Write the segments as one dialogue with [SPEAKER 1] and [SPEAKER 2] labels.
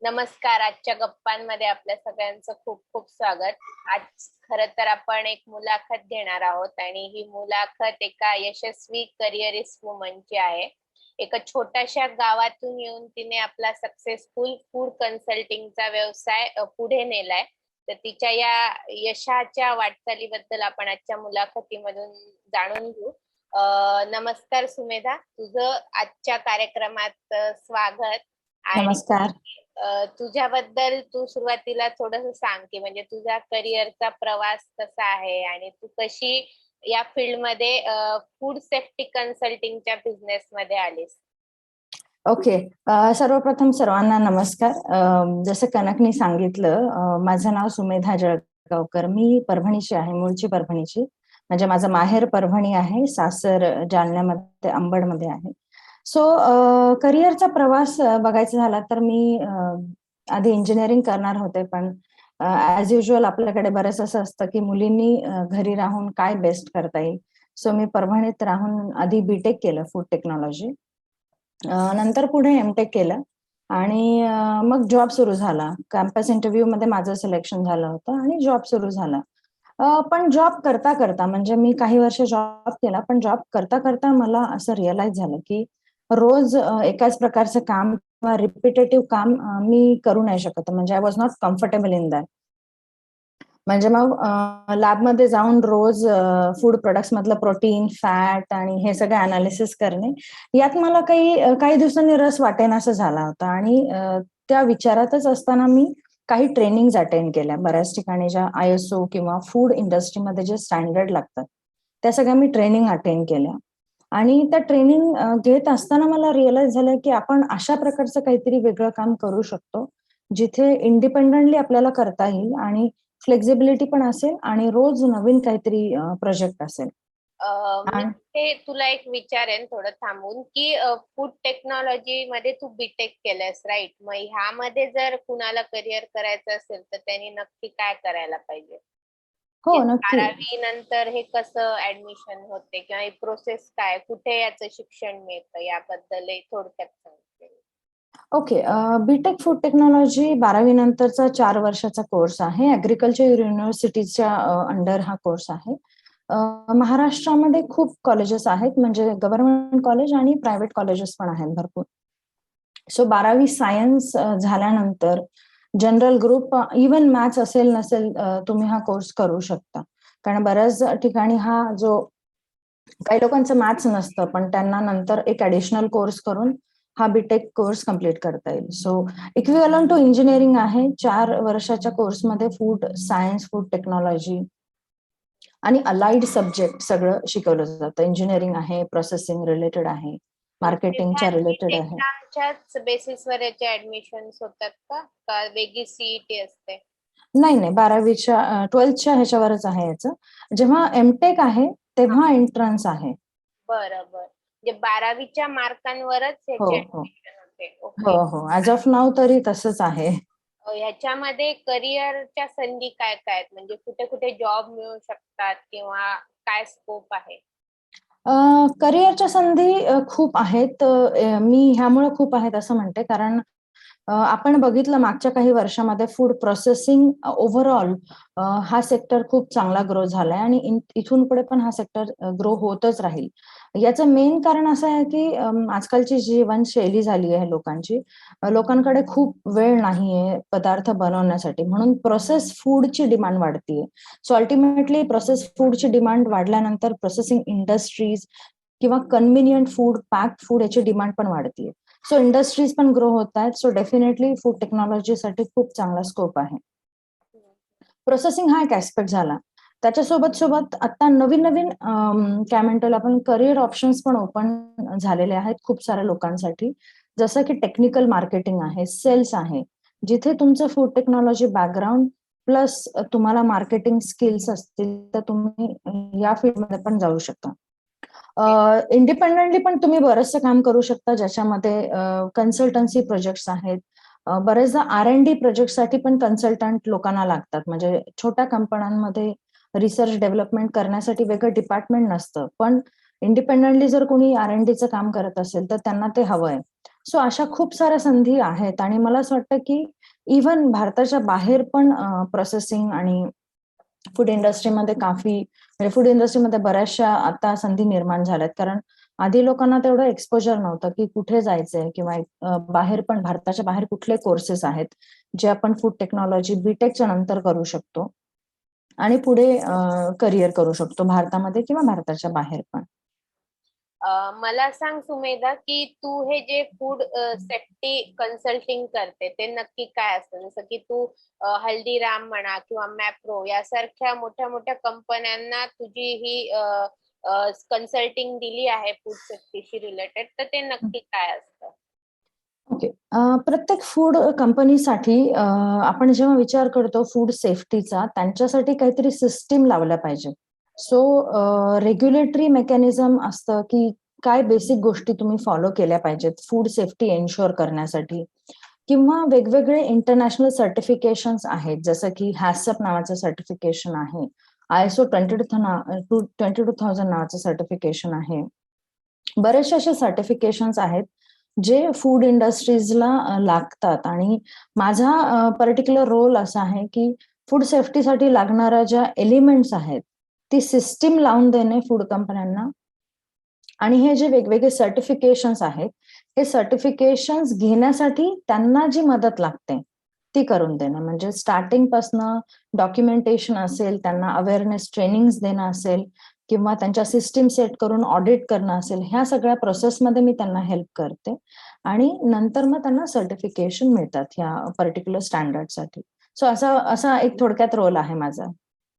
[SPEAKER 1] नमस्कार. आजच्या गप्पांमध्ये आपल्या सगळ्यांचं खूप खूप स्वागत. आज खरं तर आपण एक मुलाखत घेणार आहोत आणि ही मुलाखत एका यशस्वी करिअरिस्ट वुमनची आहे. एका छोट्याशा गावातून येऊन तिने आपला सक्सेसफुल फूड कन्सल्टिंगचा व्यवसाय पुढे नेलाय. तर तिच्या या यशाच्या वाटचालीबद्दल आपण आजच्या मुलाखतीमधून जाणून घेऊ. नमस्कार सुमेधा, तुझं आजच्या कार्यक्रमात स्वागत. आणि
[SPEAKER 2] नमस्कार.
[SPEAKER 1] तुझ्याबद्दल तू सुरुवातीला थोडंसं सांग की म्हणजे तुझा करिअरचा प्रवास कसा आहे आणि तू कशी या फील्डमध्ये फूड सेफ्टी कन्सल्टिंगच्या बिझनेस मध्ये आलीस.
[SPEAKER 2] ओके. सर्वप्रथम सर्वांना नमस्कार. जसं कनकनी सांगितलं, माझं नाव सुमेधा जळगावकर. मी परभणीची आहे, मूळची परभणीची. म्हणजे माझं माहेर परभणी आहे, सासर जालन्यामध्ये अंबडमध्ये आहे. सो करिअरचा प्रवास बघायचा झाला तर मी आधी इंजिनिअरिंग करणार होते, पण ऍज युजल आपल्याकडे बरंच असं असतं की मुलींनी घरी राहून काय बेस्ट करता येईल. सो मी परभणीत राहून आधी बीटेक केलं फूड टेक्नॉलॉजी, नंतर पुढे एमटेक केलं आणि मग जॉब सुरू झाला. कॅम्पस इंटरव्ह्यू मध्ये माझं सिलेक्शन झालं होतं आणि जॉब सुरू झाला. पण जॉब करता करता म्हणजे मी काही वर्ष जॉब केला, पण जॉब करता करता मला असं रिअलाइज झालं की रोज एकाच प्रकारचं काम किंवा रिपिटेटिव्ह काम मी करू नाही शकत. म्हणजे I was not comfortable in that. म्हणजे मग लॅबमध्ये जाऊन रोज फूड प्रोडक्ट्स मधलं प्रोटीन, फॅट आणि हे सगळं अनालिसिस करणे, यात मला काही दिवसांनी रस वाटेनासा झाला होता. आणि त्या विचारातच असताना मी काही ट्रेनिंग अटेंड केल्या बऱ्याच ठिकाणी, ज्या ISO किंवा फूड इंडस्ट्रीमध्ये जे स्टँडर्ड लागतात त्या सगळ्या मी ट्रेनिंग अटेंड केल्या. आणि त्या ट्रेनिंग घेत असताना मला रिअलाइज झालं की आपण अशा प्रकारचं काहीतरी वेगळं काम करू शकतो जिथे इंडिपेंडेंटली आपल्याला करता येईल आणि फ्लेक्झिबिलिटी पण असेल आणि रोज नवीन काहीतरी प्रोजेक्ट असेल.
[SPEAKER 1] मी ते तुला एक विचारेन थोडं थांबून की फूड टेक्नॉलॉजी मध्ये तू बीटेक केलंस, राईट? मग ह्यामध्ये जर कुणाला करिअर करायचं असेल तर त्यांनी नक्की काय करायला पाहिजे?
[SPEAKER 2] हो, नक्की.
[SPEAKER 1] 12वी नंतर हे कसं ऍडमिशन होते किंवा ही प्रोसेस काय, कुठे याचं शिक्षण मिळतं, याबद्दल थोडक्यात सांगते.
[SPEAKER 2] ओके. बीटेक फूड टेक्नॉलॉजी 12वी नंतरचा 4 वर्षाचा कोर्स आहे. ऍग्रिकल्चर युनिव्हर्सिटीच्या अंडर हा कोर्स आहे. महाराष्ट्रामध्ये खूप कॉलेजेस आहेत, म्हणजे गव्हर्नमेंट कॉलेज आणि प्रायव्हेट कॉलेजेस पण आहेत भरपूर. सो 12वी सायन्स झाल्यानंतर जनरल ग्रुप, इवन मॅथ्स असेल नसेल, तुम्ही हा कोर्स करू शकता. कारण बऱ्याच ठिकाणी हा जो काही लोकांचं मॅथ्स नसतं, पण त्यांना नंतर एक ऍडिशनल कोर्स करून हा बीटेक कोर्स कम्प्लीट करता येईल. सो इक्विव्हॅलंट टू इंजिनिअरिंग आहे. 4 वर्षाच्या कोर्समध्ये फूड सायन्स, फूड टेक्नॉलॉजी आणि अलाइड सब्जेक्ट सगळं शिकवलं जातं. इंजिनिअरिंग आहे, प्रोसेसिंग रिलेटेड आहे, मार्केटिंगच्या रिलेटेड आहे.
[SPEAKER 1] एक्झामच्याच बेसिसवर याचे ऍडमिशन होतात का वेगळी सीईटी असते?
[SPEAKER 2] नाही नाही, 12वीच्या 12थच्या ह्याच्यावरच आहे याचं. जेव्हा एमटेक आहे तेव्हा एंट्रन्स आहे.
[SPEAKER 1] बरोबर, म्हणजे 12वीच्या मार्कांवरच
[SPEAKER 2] हो
[SPEAKER 1] ह्याचे
[SPEAKER 2] हो
[SPEAKER 1] ऍडमिशन होते.
[SPEAKER 2] हो
[SPEAKER 1] ओके.
[SPEAKER 2] हो, ऍज ऑफ नाव तरी तसंच आहे.
[SPEAKER 1] ह्याच्यामध्ये करिअरच्या संधी काय काय आहेत, म्हणजे कुठे कुठे जॉब मिळू शकतात किंवा काय स्कोप आहे?
[SPEAKER 2] करिअरच्या संधी खूप आहेत. मी ह्यामुळे खूप आहेत असं म्हणते, कारण आपण बघितलं मागच्या काही वर्षामध्ये फूड प्रोसेसिंग ओव्हरऑल हा सेक्टर खूप चांगला ग्रो झालाय आणि इथून पुढे पण हा सेक्टर ग्रो होतच राहील. याचं मेन कारण असं आहे की आजकालची जीवनशैली झाली आहे लोकांची. लोकांकडे खूप वेळ नाहीये पदार्थ बनवण्यासाठी, म्हणून प्रोसेस फूडची डिमांड वाढतीये. सो अल्टिमेटली प्रोसेस फूडची डिमांड वाढल्यानंतर प्रोसेसिंग इंडस्ट्रीज किंवा कन्व्हिनियंट फूड, पॅक्ड फूड याची डिमांड पण वाढतीये. सो इंडस्ट्रीज पण ग्रो होत आहेत. सो डेफिनेटली फूड टेक्नॉलॉजीसाठी खूप चांगला स्कोप आहे. प्रोसेसिंग हा एक ऍस्पेक्ट झाला. त्याच्यासोबत सोबत आता नवीन नवीन काय म्हणतो आपण करिअर ऑप्शन्स पण ओपन झालेले आहेत खूप साऱ्या लोकांसाठी. जसं की टेक्निकल मार्केटिंग आहे, सेल्स आहे, जिथे तुमचं फूड टेक्नॉलॉजी बॅकग्राऊंड प्लस तुम्हाला मार्केटिंग स्किल्स असतील तर तुम्ही या फील्डमध्ये पण जाऊ शकता. इंडिपेंडेंटली पण तुम्ही बरंचसं काम करू शकता, ज्याच्यामध्ये कन्सल्टन्सी प्रोजेक्ट्स आहेत. बरेचदा R&D प्रोजेक्टसाठी पण कन्सल्टंट लोकांना लागतात. म्हणजे छोट्या कंपन्यांमध्ये रिसर्च डेव्हलपमेंट करण्यासाठी वेगळं डिपार्टमेंट नसतं, पण इंडिपेंडेंटली जर कोणी R&Dचं काम करत असेल तर त्यांना ते हवंय. सो अशा खूप साऱ्या संधी आहेत आणि मला असं वाटतं की इव्हन भारताच्या बाहेर पण प्रोसेसिंग आणि फूड इंडस्ट्रीमध्ये म्हणजे फूड इंडस्ट्रीमध्ये बऱ्याचशा आता संधी निर्माण झाल्यात. कारण आधी लोकांना तेवढं एक्सपोजर नव्हतं की कुठे जायचंय किंवा बाहेर पण भारताच्या बाहेर कुठले कोर्सेस आहेत जे आपण फूड टेक्नॉलॉजी बीटेकच्या नंतर करू शकतो आणि पुढे करिअर करू शकतो भारतामध्ये किंवा भारताच्या बाहेर पण.
[SPEAKER 1] मला सांग सुमेधा, की तू हे जे फूड सेफ्टी कन्सल्टिंग करते ते नक्की काय असतं? जसं की तू हल्दीराम म्हणा किंवा मॅप्रो यासारख्या मोठ्या मोठ्या कंपन्यांना तुझी ही कन्सल्टिंग दिली आहे फूड सेफ्टीशी रिलेटेड, तर ते नक्की काय असतं?
[SPEAKER 2] ओके. प्रत्येक फूड कंपनीसाठी आपण जेव्हा विचार करतो फूड सेफ्टीचा, त्यांच्यासाठी काहीतरी सिस्टीम लावल्या पाहिजे. सो रेग्युलेटरी मेकॅनिझम असतं की काय बेसिक गोष्टी तुम्ही फॉलो केल्या पाहिजेत फूड सेफ्टी एन्शुअर करण्यासाठी, किंवा वेगवेगळे इंटरनॅशनल सर्टिफिकेशन्स आहेत, जसं की हॅसअप नावाचं सर्टिफिकेशन आहे, ISO 22000 नावाचं सर्टिफिकेशन आहे. बरेचसे असे सर्टिफिकेशन्स आहेत जे फूड इंडस्ट्रीजला लागतात आणि माझा पर्टिक्युलर रोल असा आहे की फूड सेफ्टीसाठी लागणाऱ्या ज्या एलिमेंट्स आहेत ती सिस्टीम लावून देणे फूड कंपन्यांना, आणि हे जे वेगवेगळे सर्टिफिकेशन्स आहेत हे सर्टिफिकेशन्स घेण्यासाठी त्यांना जी मदत लागते ती करून देणं. म्हणजे स्टार्टिंग पासनं डॉक्युमेंटेशन असेल, त्यांना अवेअरनेस ट्रेनिंग्स देणं असेल किंवा त्यांच्या सिस्टीम सेट करून ऑडिट करणं असेल, ह्या सगळ्या प्रोसेसमध्ये मी त्यांना हेल्प करते आणि नंतर मग त्यांना सर्टिफिकेशन मिळतात ह्या पर्टिक्युलर स्टँडर्डसाठी. सो असा असा एक थोडक्यात रोल आहे माझा.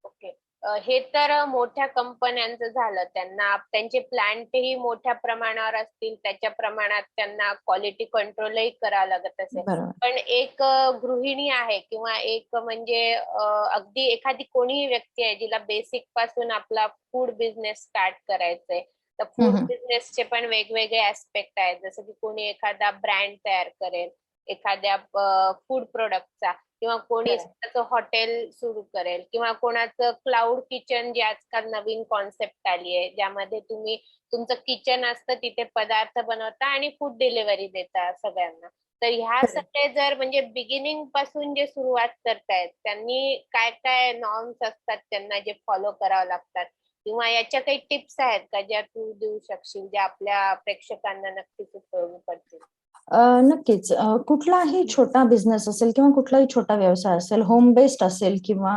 [SPEAKER 1] ओके. हे तर मोठ्या कंपन्यांचं झालं. त्यांना त्यांचे प्लांटही मोठ्या प्रमाणावर असतील, त्याच्या प्रमाणात त्यांना क्वालिटी कंट्रोलही करावं लागत असेल.
[SPEAKER 2] बरोबर.
[SPEAKER 1] पण एक गृहिणी आहे किंवा एक म्हणजे अगदी एखादी कोणीही व्यक्ती आहे जिला बेसिक पासून आपला फूड बिझनेस स्टार्ट करायचंय, तर फूड बिझनेसचे पण वेगवेगळे ऍस्पेक्ट आहेत. जसं की कोणी एखादा ब्रँड तयार करेल एखाद्या फूड प्रोडक्टचा, किंवा कोणी
[SPEAKER 2] Correct.
[SPEAKER 1] स्वतःचं हॉटेल सुरू करेल, किंवा कोणाचं क्लाउड किचन जे आजकाल नवीन कॉन्सेप्ट आली आहे, ज्यामध्ये तुम्ही तुमचं किचन असतं, तिथे पदार्थ बनवता आणि फूड डिलिव्हरी देता सगळ्यांना. तर ह्या सगळे जर म्हणजे बिगिनिंग पासून जे सुरुवात करतायत त्यांनी काय काय नॉर्म्स असतात त्यांना जे फॉलो करावं लागतात, किंवा याच्या काही टिप्स आहेत का ज्या तू देऊ शकशील, ज्या आपल्या प्रेक्षकांना नक्कीच उपयोगी पडतील?
[SPEAKER 2] नक्कीच. कुठलाही छोटा बिझनेस असेल किंवा कुठलाही छोटा व्यवसाय असेल, होम बेस्ड असेल किंवा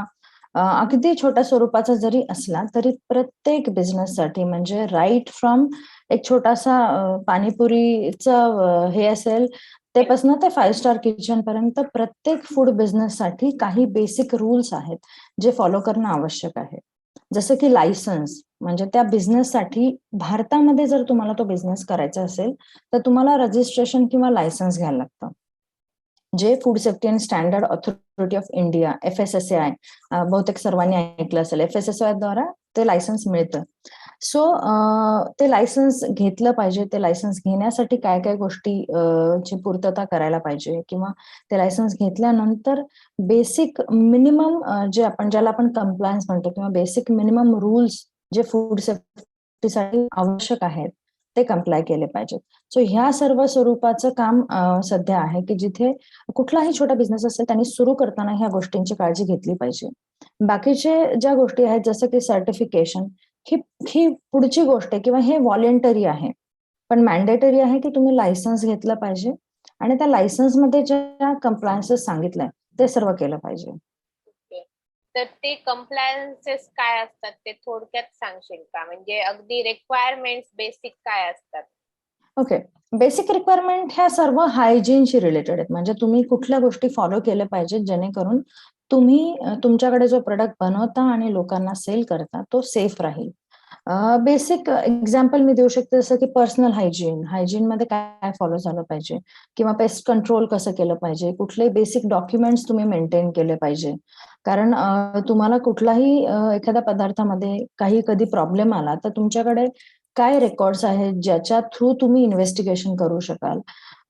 [SPEAKER 2] अगदी छोट्या स्वरूपाचा जरी असला, तरी प्रत्येक बिझनेससाठी म्हणजे राइट फ्रॉम एक छोटासा पाणीपुरीचं हे असेल, ते पासनं ते 5 स्टार किचन पर्यंत प्रत्येक फूड बिझनेससाठी काही बेसिक रूल्स आहेत, जे फॉलो करणं आवश्यक आहे. जसं की लायसन्स, म्हणजे त्या बिझनेससाठी भारतामध्ये जर तुम्हाला तो बिझनेस करायचा असेल, तर तुम्हाला रजिस्ट्रेशन किंवा लायसन्स घ्यायला लागतं. जे food safety and standard authority of India FSSAI, बहुतेक सर्वांनी ऐकलं असेल, FSSAI द्वारा ते लायसन्स मिळतं. सो ते लायसन्स घेतलं पाहिजे. ते लायसन्स घेण्यासाठी काय काय गोष्टी ची पूर्तता करायला पाहिजे, किंवा ते लायसन्स घेतल्यानंतर बेसिक मिनिमम ज्याला आपण कंप्लायन्स म्हणतो किंवा बेसिक मिनिमम रूल्स जे फूड सेफ्टीसाठी आवश्यक आहेत ते कंप्लाय केले पाहिजेत. सो ह्या सर्व स्वरूपाचं काम सध्या आहे की जिथे कुठलाही छोटा बिझनेस असेल त्यांनी सुरू करताना ह्या गोष्टींची काळजी घेतली पाहिजे. बाकीचे ज्या गोष्टी आहेत जसं की सर्टिफिकेशन, ही ही पुढची गोष्ट आहे किंवा हे व्हॉलेंटरी आहे. पण मॅन्डेटरी आहे की तुम्ही लायसन्स घेतलं पाहिजे आणि त्या लायसन्समध्ये ज्या कंप्लायन्सेस सांगितलंय ते सर्व केलं पाहिजे.
[SPEAKER 1] ओके. तर ते कंप्लायन्सेस काय असतात ते थोडक्यात सांगशील का? म्हणजे अगदी रिक्वायरमेंट्स बेसिक काय असतात?
[SPEAKER 2] ओके. बेसिक रिक्वायरमेंट ह्या सर्व हायजीनशी रिलेटेड आहेत. म्हणजे तुम्ही कुठल्या गोष्टी फॉलो केल्या पाहिजेत जेणेकरून तुम्ही तुमच्याकडे जो प्रॉडक्ट बनवता आणि लोकांना सेल करता तो सेफ राहील. बेसिक एक्झाम्पल मी देऊ शकते जसं की पर्सनल हायजीनमध्ये काय फॉलो झालं पाहिजे किंवा पेस्ट कंट्रोल कसं केलं पाहिजे, कुठले बेसिक डॉक्युमेंट्स तुम्ही मेंटेन केले पाहिजे. कारण तुम्हाला कुठलाही एखाद्या पदार्थामध्ये काही कधी प्रॉब्लेम आला तर तुमच्याकडे काय रेकॉर्ड्स आहेत ज्याच्या थ्रू तुम्ही इन्व्हेस्टिगेशन करू शकाल.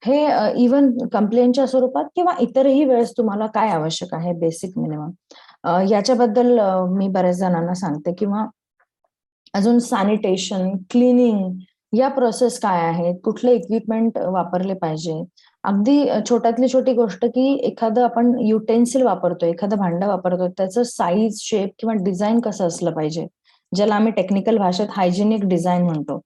[SPEAKER 2] हे इव्हन कंप्लेंटच्या स्वरूपात किंवा इतरही वेळेस तुम्हाला काय आवश्यक आहे बेसिक मिनिमम, याच्याबद्दल मी बऱ्याच जणांना सांगते. किंवा अजून सॅनिटेशन, क्लिनिंग या प्रोसेस काय आहेत, कुठले इक्विपमेंट वापरले पाहिजे. अगदी छोट्यातली छोटी गोष्ट की एखादं आपण युटेन्सिल वापरतोय, एखादं भांडं वापरतोय, त्याचं साईज, शेप किंवा डिझाईन कसं असलं पाहिजे, ज्याला आम्ही टेक्निकल भाषेत हायजिनिक डिझाईन म्हणतो.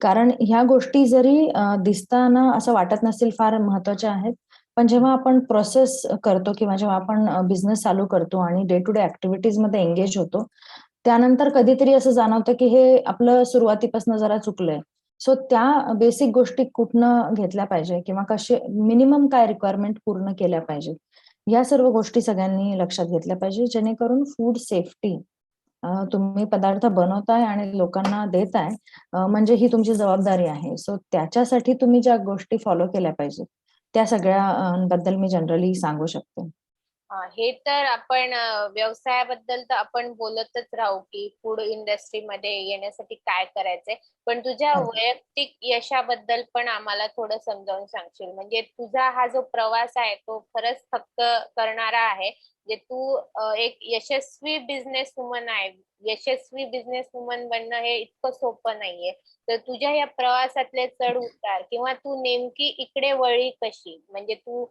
[SPEAKER 2] कारण ह्या गोष्टी जरी दिसताना असं वाटत नसतील फार महत्वाच्या आहेत, पण जेव्हा आपण प्रोसेस करतो किंवा जेव्हा आपण बिझनेस चालू करतो आणि डे टू डे ऍक्टिव्हिटीजमध्ये एंगेज होतो, त्यानंतर कधीतरी असं जाणवतं की हे आपलं सुरुवातीपासून जरा चुकलंय. सो त्या बेसिक गोष्टी कुठनं घेतल्या पाहिजे किंवा कसे मिनिमम काय रिक्वायरमेंट पूर्ण केल्या पाहिजे. या सर्व गोष्टी सगळ्यांनी लक्षात घेतल्या पाहिजे, जेणेकरून फूड सेफ्टी तुम्ही पदार्थ बनवताय आणि लोकांना देताय, म्हणजे ही तुमची जबाबदारी आहे. सो त्याच्यासाठी तुम्ही ज्या गोष्टी फॉलो केल्या पाहिजे, त्या सगळ्या बद्दल मी जनरली सांगू शकते.
[SPEAKER 1] हे तर आपण व्यवसायाबद्दल तर आपण बोलतच राहू की फूड इंडस्ट्रीमध्ये येण्यासाठी काय करायचंय. पण तुझ्या
[SPEAKER 2] अगदी.
[SPEAKER 1] वैयक्तिक यशाबद्दल पण आम्हाला थोडं समजावून सांगशील? म्हणजे तुझा हा जो प्रवास आहे तो खरंच थक्क करणारा आहे. जे तू एक यशस्वी बिझनेस वुमन आहे. यशस्वी बिझनेस वुमन बनणं हे इतकं सोपं नाहीये. तर तुझ्या या प्रवासातले चढ उतार किंवा तू नेमकी इकडे वळली कशी? म्हणजे तू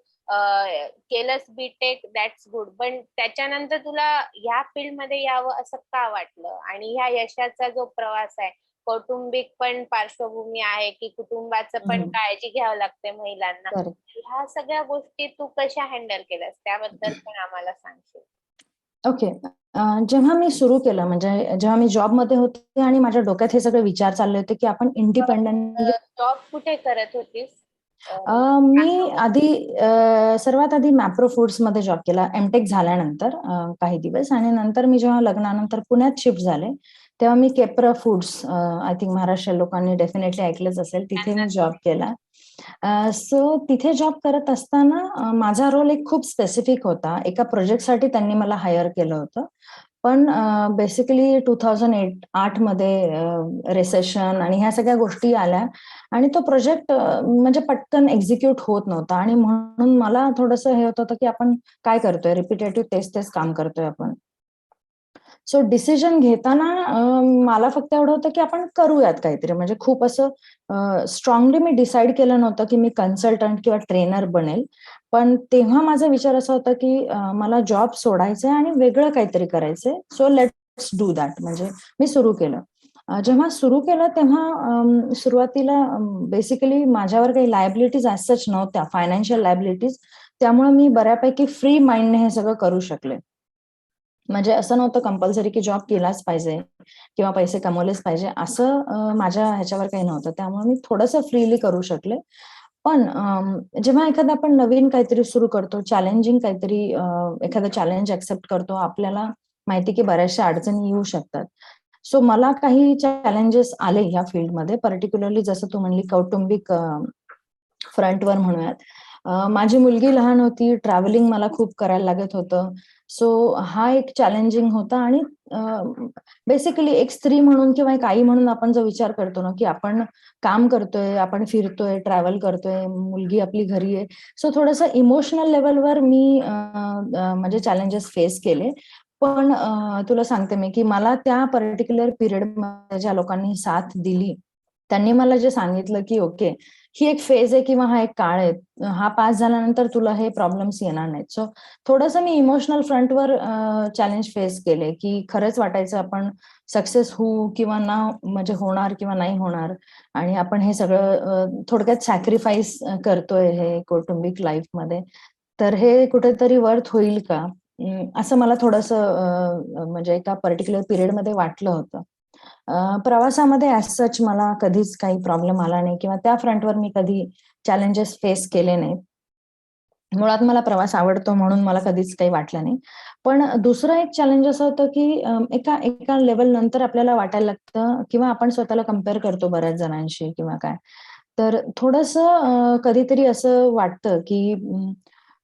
[SPEAKER 1] केलंस बीटेक, दॅट्स गुड, पण त्याच्यानंतर तुला ह्या फील्ड मध्ये यावं असं का वाटलं? आणि ह्या यशाचा जो प्रवास आहे, कौटुंबिक पण पार्श्वभूमी आहे की कुटुंबाचं पण
[SPEAKER 2] हम्म.
[SPEAKER 1] काळजी घ्यावं लागते महिलांना.
[SPEAKER 2] करेक्ट.
[SPEAKER 1] ह्या सगळ्या गोष्टी तू कशा हँडल केल्यास त्याबद्दल पण आम्हाला सांगशील?
[SPEAKER 2] ओके. जेव्हा मी सुरू केलं म्हणजे जेव्हा मी जॉबमध्ये होते आणि माझ्या डोक्यात हे सगळे विचार चालले होते की आपण इंडिपेंडेंटली.
[SPEAKER 1] जॉब कुठे करत होतीस?
[SPEAKER 2] मी आधी सर्वात आधी मॅप्रो फूड्समध्ये जॉब केला एमटेक झाल्यानंतर काही दिवस, आणि नंतर मी जेव्हा लग्नानंतर पुण्यात शिफ्ट झाले, तेव्हा मी केप्रा फूड्स, आय थिंक महाराष्ट्र लोकांनी डेफिनेटली ऐकलंच असेल, तिथे मी जॉब केला. सो तिथे जॉब करत असताना माझा रोल एक खूप स्पेसिफिक होता. एका प्रोजेक्टसाठी त्यांनी मला हायर केलं होतं. पण बेसिकली 2008 मध्ये रिसेशन आणि ह्या सगळ्या गोष्टी आल्या आणि तो प्रोजेक्ट म्हणजे पटकन एक्झिक्यूट होत नव्हता, आणि म्हणून मला थोडंसं हे होत होतं की आपण काय करतोय, रिपिटेटिव्ह तेच तेच काम करतोय आपण. सो डिसिजन घेताना मला फक्त एवढं होतं की आपण करूयात काहीतरी, म्हणजे खूप असं स्ट्रॉंगली मी डिसाईड केलं नव्हतं की मी कन्सल्टंट किंवा ट्रेनर बनेल. पण तेव्हा माझा विचार असा होता की मला जॉब सोडायचंय आणि वेगळं काहीतरी करायचंय. So let's do that. म्हणजे मी सुरू केलं. जेव्हा सुरू केलं तेव्हा सुरुवातीला बेसिकली माझ्यावर काही लायबिलिटीज ॲज सच नव्हत्या, फायनान्शियल लायबिलिटीज. त्यामुळे मी बऱ्यापैकी फ्री माइंडने हे सगळं करू शकले. म्हणजे असं नव्हतं कंपल्सरी की जॉब केलाच पाहिजे किंवा पैसे कमवलेच पाहिजे, असं माझ्या ह्याच्यावर काही नव्हतं. त्यामुळे मी थोडंसं फ्रीली करू शकले. पण जेव्हा एखादं आपण नवीन काहीतरी सुरू करतो, चॅलेंजिंग काहीतरी, एखादं चॅलेंज एक्सेप्ट करतो, आपल्याला माहिती की बऱ्याचशा अडचणी येऊ शकतात. सो मला काही चॅलेंजेस आले ह्या फील्डमध्ये, पर्टिक्युलरली जसं तू म्हणली कौटुंबिक फ्रंटवर म्हणूयात. माझी मुलगी लहान होती, ट्रॅव्हलिंग मला खूप करायला लागत होतं. सो हा एक चॅलेंजिंग होता, आणि बेसिकली एक स्त्री म्हणून किंवा एक आई म्हणून आपण जो विचार करतो ना, की आपण काम करतोय, आपण फिरतोय, ट्रॅव्हल करतोय, मुलगी आपली घरी आहे. सो थोडंसं इमोशनल लेव्हलवर मी म्हणजे चॅलेंजेस फेस केले. पण तुला सांगते मी, की मला त्या पर्टिक्युलर पिरियडमध्ये ज्या लोकांनी साथ दिली, त्यांनी मला जे सांगितलं, की ओके, ही एक फेज आहे किंवा हा एक काळ आहे. हा पास झाल्यानंतर तुला हे प्रॉब्लेम्स येणार नाहीत. सो थोडंसं मी इमोशनल फ्रंटवर चॅलेंज फेस केले, की खरंच वाटायचं आपण सक्सेस होऊ किंवा ना, म्हणजे होणार किंवा नाही होणार, आणि आपण हे सगळं थोडक्यात सॅक्रिफाईस करतोय हे कौटुंबिक लाईफमध्ये. तर हे कुठेतरी वर्थ होईल का? असं मला थोडंसं म्हणजे एका पर्टिक्युलर पिरियडमध्ये वाटलं होतं. प्रवासामध्ये ॲज सच मला कधीच काही प्रॉब्लेम आला नाही किंवा त्या फ्रंटवर मी कधी चॅलेंजेस फेस केले नाहीत. मुळात मला प्रवास आवडतो म्हणून मला कधीच काही वाटलं नाही. पण दुसरं एक चॅलेंज असं होतं, की एका एका लेव्हल नंतर आपल्याला वाटायला लागतं किंवा आपण स्वतःला कंपेअर करतो बऱ्याच जणांशी किंवा काय. तर थोडंसं कधीतरी असं वाटतं, की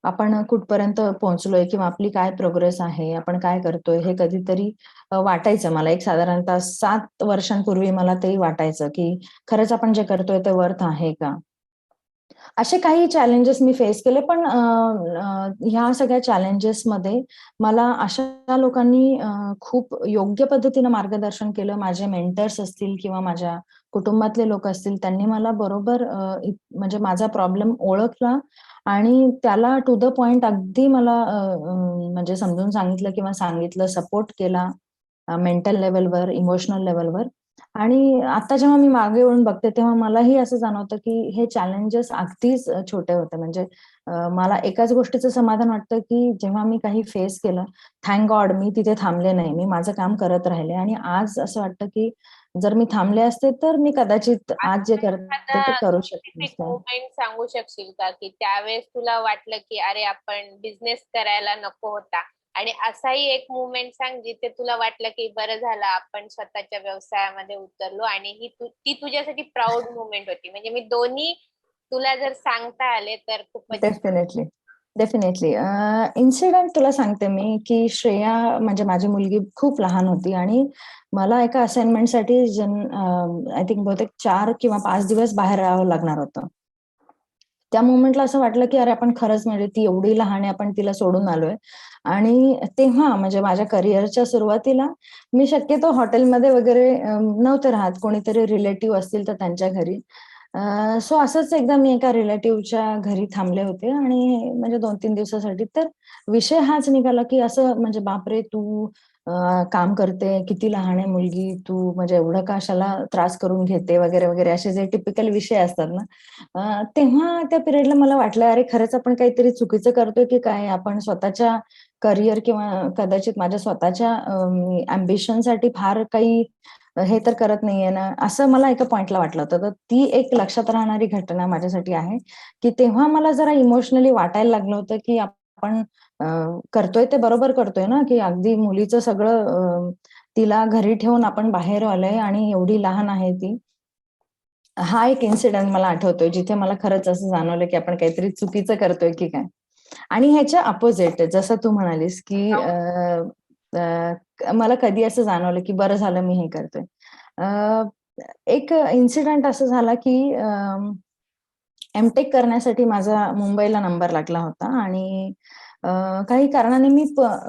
[SPEAKER 2] आपण कुठपर्यंत पोहोचलोय किंवा आपली काय प्रोग्रेस आहे, आपण काय करतोय, हे कधीतरी वाटायचं मला. एक साधारणतः 7 वर्षांपूर्वी मला ते वाटायचं, की खरंच आपण जे करतोय ते वर्थ आहे का? असे काही चॅलेंजेस मी फेस केले. पण ह्या सगळ्या चॅलेंजेसमध्ये मला अशा लोकांनी खूप योग्य पद्धतीनं मार्गदर्शन केलं. माझे मेंटर्स असतील किंवा माझ्या कुटुंबातले लोक असतील त्यांनी मला बरोबर म्हणजे माझा प्रॉब्लेम ओळखला आणि त्याला टू द पॉइंट अगदी मला म्हणजे समजून सांगितलं किंवा सांगितलं, सपोर्ट केला मेंटल लेवलवर, इमोशनल लेवलवर. आणि आता जेव्हा मी मागे येऊन बघते तेव्हा मलाही असं जाणवतं की हे चॅलेंजेस अगदीच छोटे होते. म्हणजे मला एकाच गोष्टीचं समाधान वाटतं की जेव्हा मी काही फेस केलं, थँक गॉड मी तिथे थांबले नाही. मी माझं काम करत राहिले आणि आज असं वाटतं की जर मी थांबले असते तर मी कदाचित आज जे
[SPEAKER 1] आता
[SPEAKER 2] करते ते
[SPEAKER 1] एखादा
[SPEAKER 2] करू शकले
[SPEAKER 1] स्पेसिफिक
[SPEAKER 2] नसते.
[SPEAKER 1] मुवमेंट सांगू शकशील का, की त्यावेळेस तुला वाटलं की अरे आपण बिझनेस करायला नको होता, आणि असाही एक मुवमेंट सांग जिथे तुला वाटलं की बरं झालं आपण स्वतःच्या व्यवसायामध्ये उतरलो, आणि ती तुझ्यासाठी प्राऊड मुवमेंट होती. म्हणजे मी दोन्ही तुला जर सांगता आले तर खूपच छान.
[SPEAKER 2] डेफिनेटली. डेफिनेटली. इन्सिडेंट तुला सांगते मी, की श्रेया म्हणजे माझी मुलगी खूप लहान होती आणि मला एका असाइनमेंटसाठी आय थिंक बहुतेक 4 किंवा 5 दिवस बाहेर राहावं लागणार होतं. त्या मोमेंटला असं वाटलं, की अरे आपण खरंच म्हणजे ती एवढी लहान आहे, आपण तिला सोडून आलोय. आणि तेव्हा म्हणजे माझ्या करिअरच्या सुरुवातीला मी शक्यतो हॉटेलमध्ये वगैरे नव्हते राहत. कोणीतरी रिलेटिव्ह असतील तर त्यांच्या घरी. सो असंच एकदा मी एका रिलेटिव्हच्या घरी थांबले होते आणि म्हणजे 2-3 दिवसासाठी. तर विषय हाच निघाला, की असं म्हणजे "बापरे! तू काम करते, किती लहान आहे मुलगी, तू म्हणजे एवढं कशाला त्रास करून घेते?" वगैरे, वगैरे असे जे टिपिकल विषय असतात ना. तेव्हा त्या पिरियडला मला वाटलं, "अरे खरंच आपण काहीतरी चुकीचं करतोय की काय? आपण स्वतःच्या करिअर किंवा कदाचित माझ्या स्वतःच्या अॅम्बिशनसाठी फार काही हे तर करत नाहीये ना." असं मला एका पॉइंटला वाटलं होतं. तर ती एक लक्षात राहणारी घटना माझ्यासाठी आहे, की तेव्हा मला जरा इमोशनली वाटायला लागलं होतं, की आपण करतोय ते बरोबर करतोय ना, की अगदी मुलीचं सगळं तिला घरी ठेवून आपण बाहेर आलोय आणि एवढी लहान आहे ती. हा एक इन्सिडेंट मला आठवतोय, जिथे मला खरंच असं जाणवलं, की आपण काहीतरी चुकीचं करतोय की काय? आणि ह्याच्या अपोझिट जसं तू म्हणालीस, की मला कधी असं जाणवलं, की बरं झालं मी हे करतोय. अ, एक इन्सिडेंट असं झाला, की एम-टेक करण्यासाठी माझा मुंबईला नंबर लागला होता आणि अ, काही कारणाने मी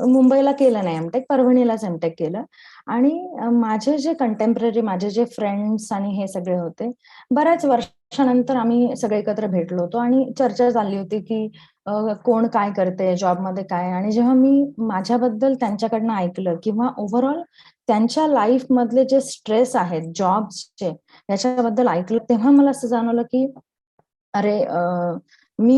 [SPEAKER 2] मुंबईला केलं नाही एम-टेक, परभणीलाच एम-टेक केलं. आणि माझे जे कंटेम्पररी माझे जे फ्रेंड्स आणि हे सगळे होते, बऱ्याच वर्षानंतर आम्ही सगळे एकत्र भेटलो होतो आणि चर्चा चालली होती, की कोण काय करतंय, जॉबमध्ये काय? आणि जेव्हा मी माझ्याबद्दल त्यांच्याकडनं ऐकलं किंवा ओव्हरऑल त्यांच्या लाईफमधले जे स्ट्रेस आहेत जॉब्सचे, याच्याबद्दल ऐकलं, तेव्हा मला असं जाणवलं, की अरे मी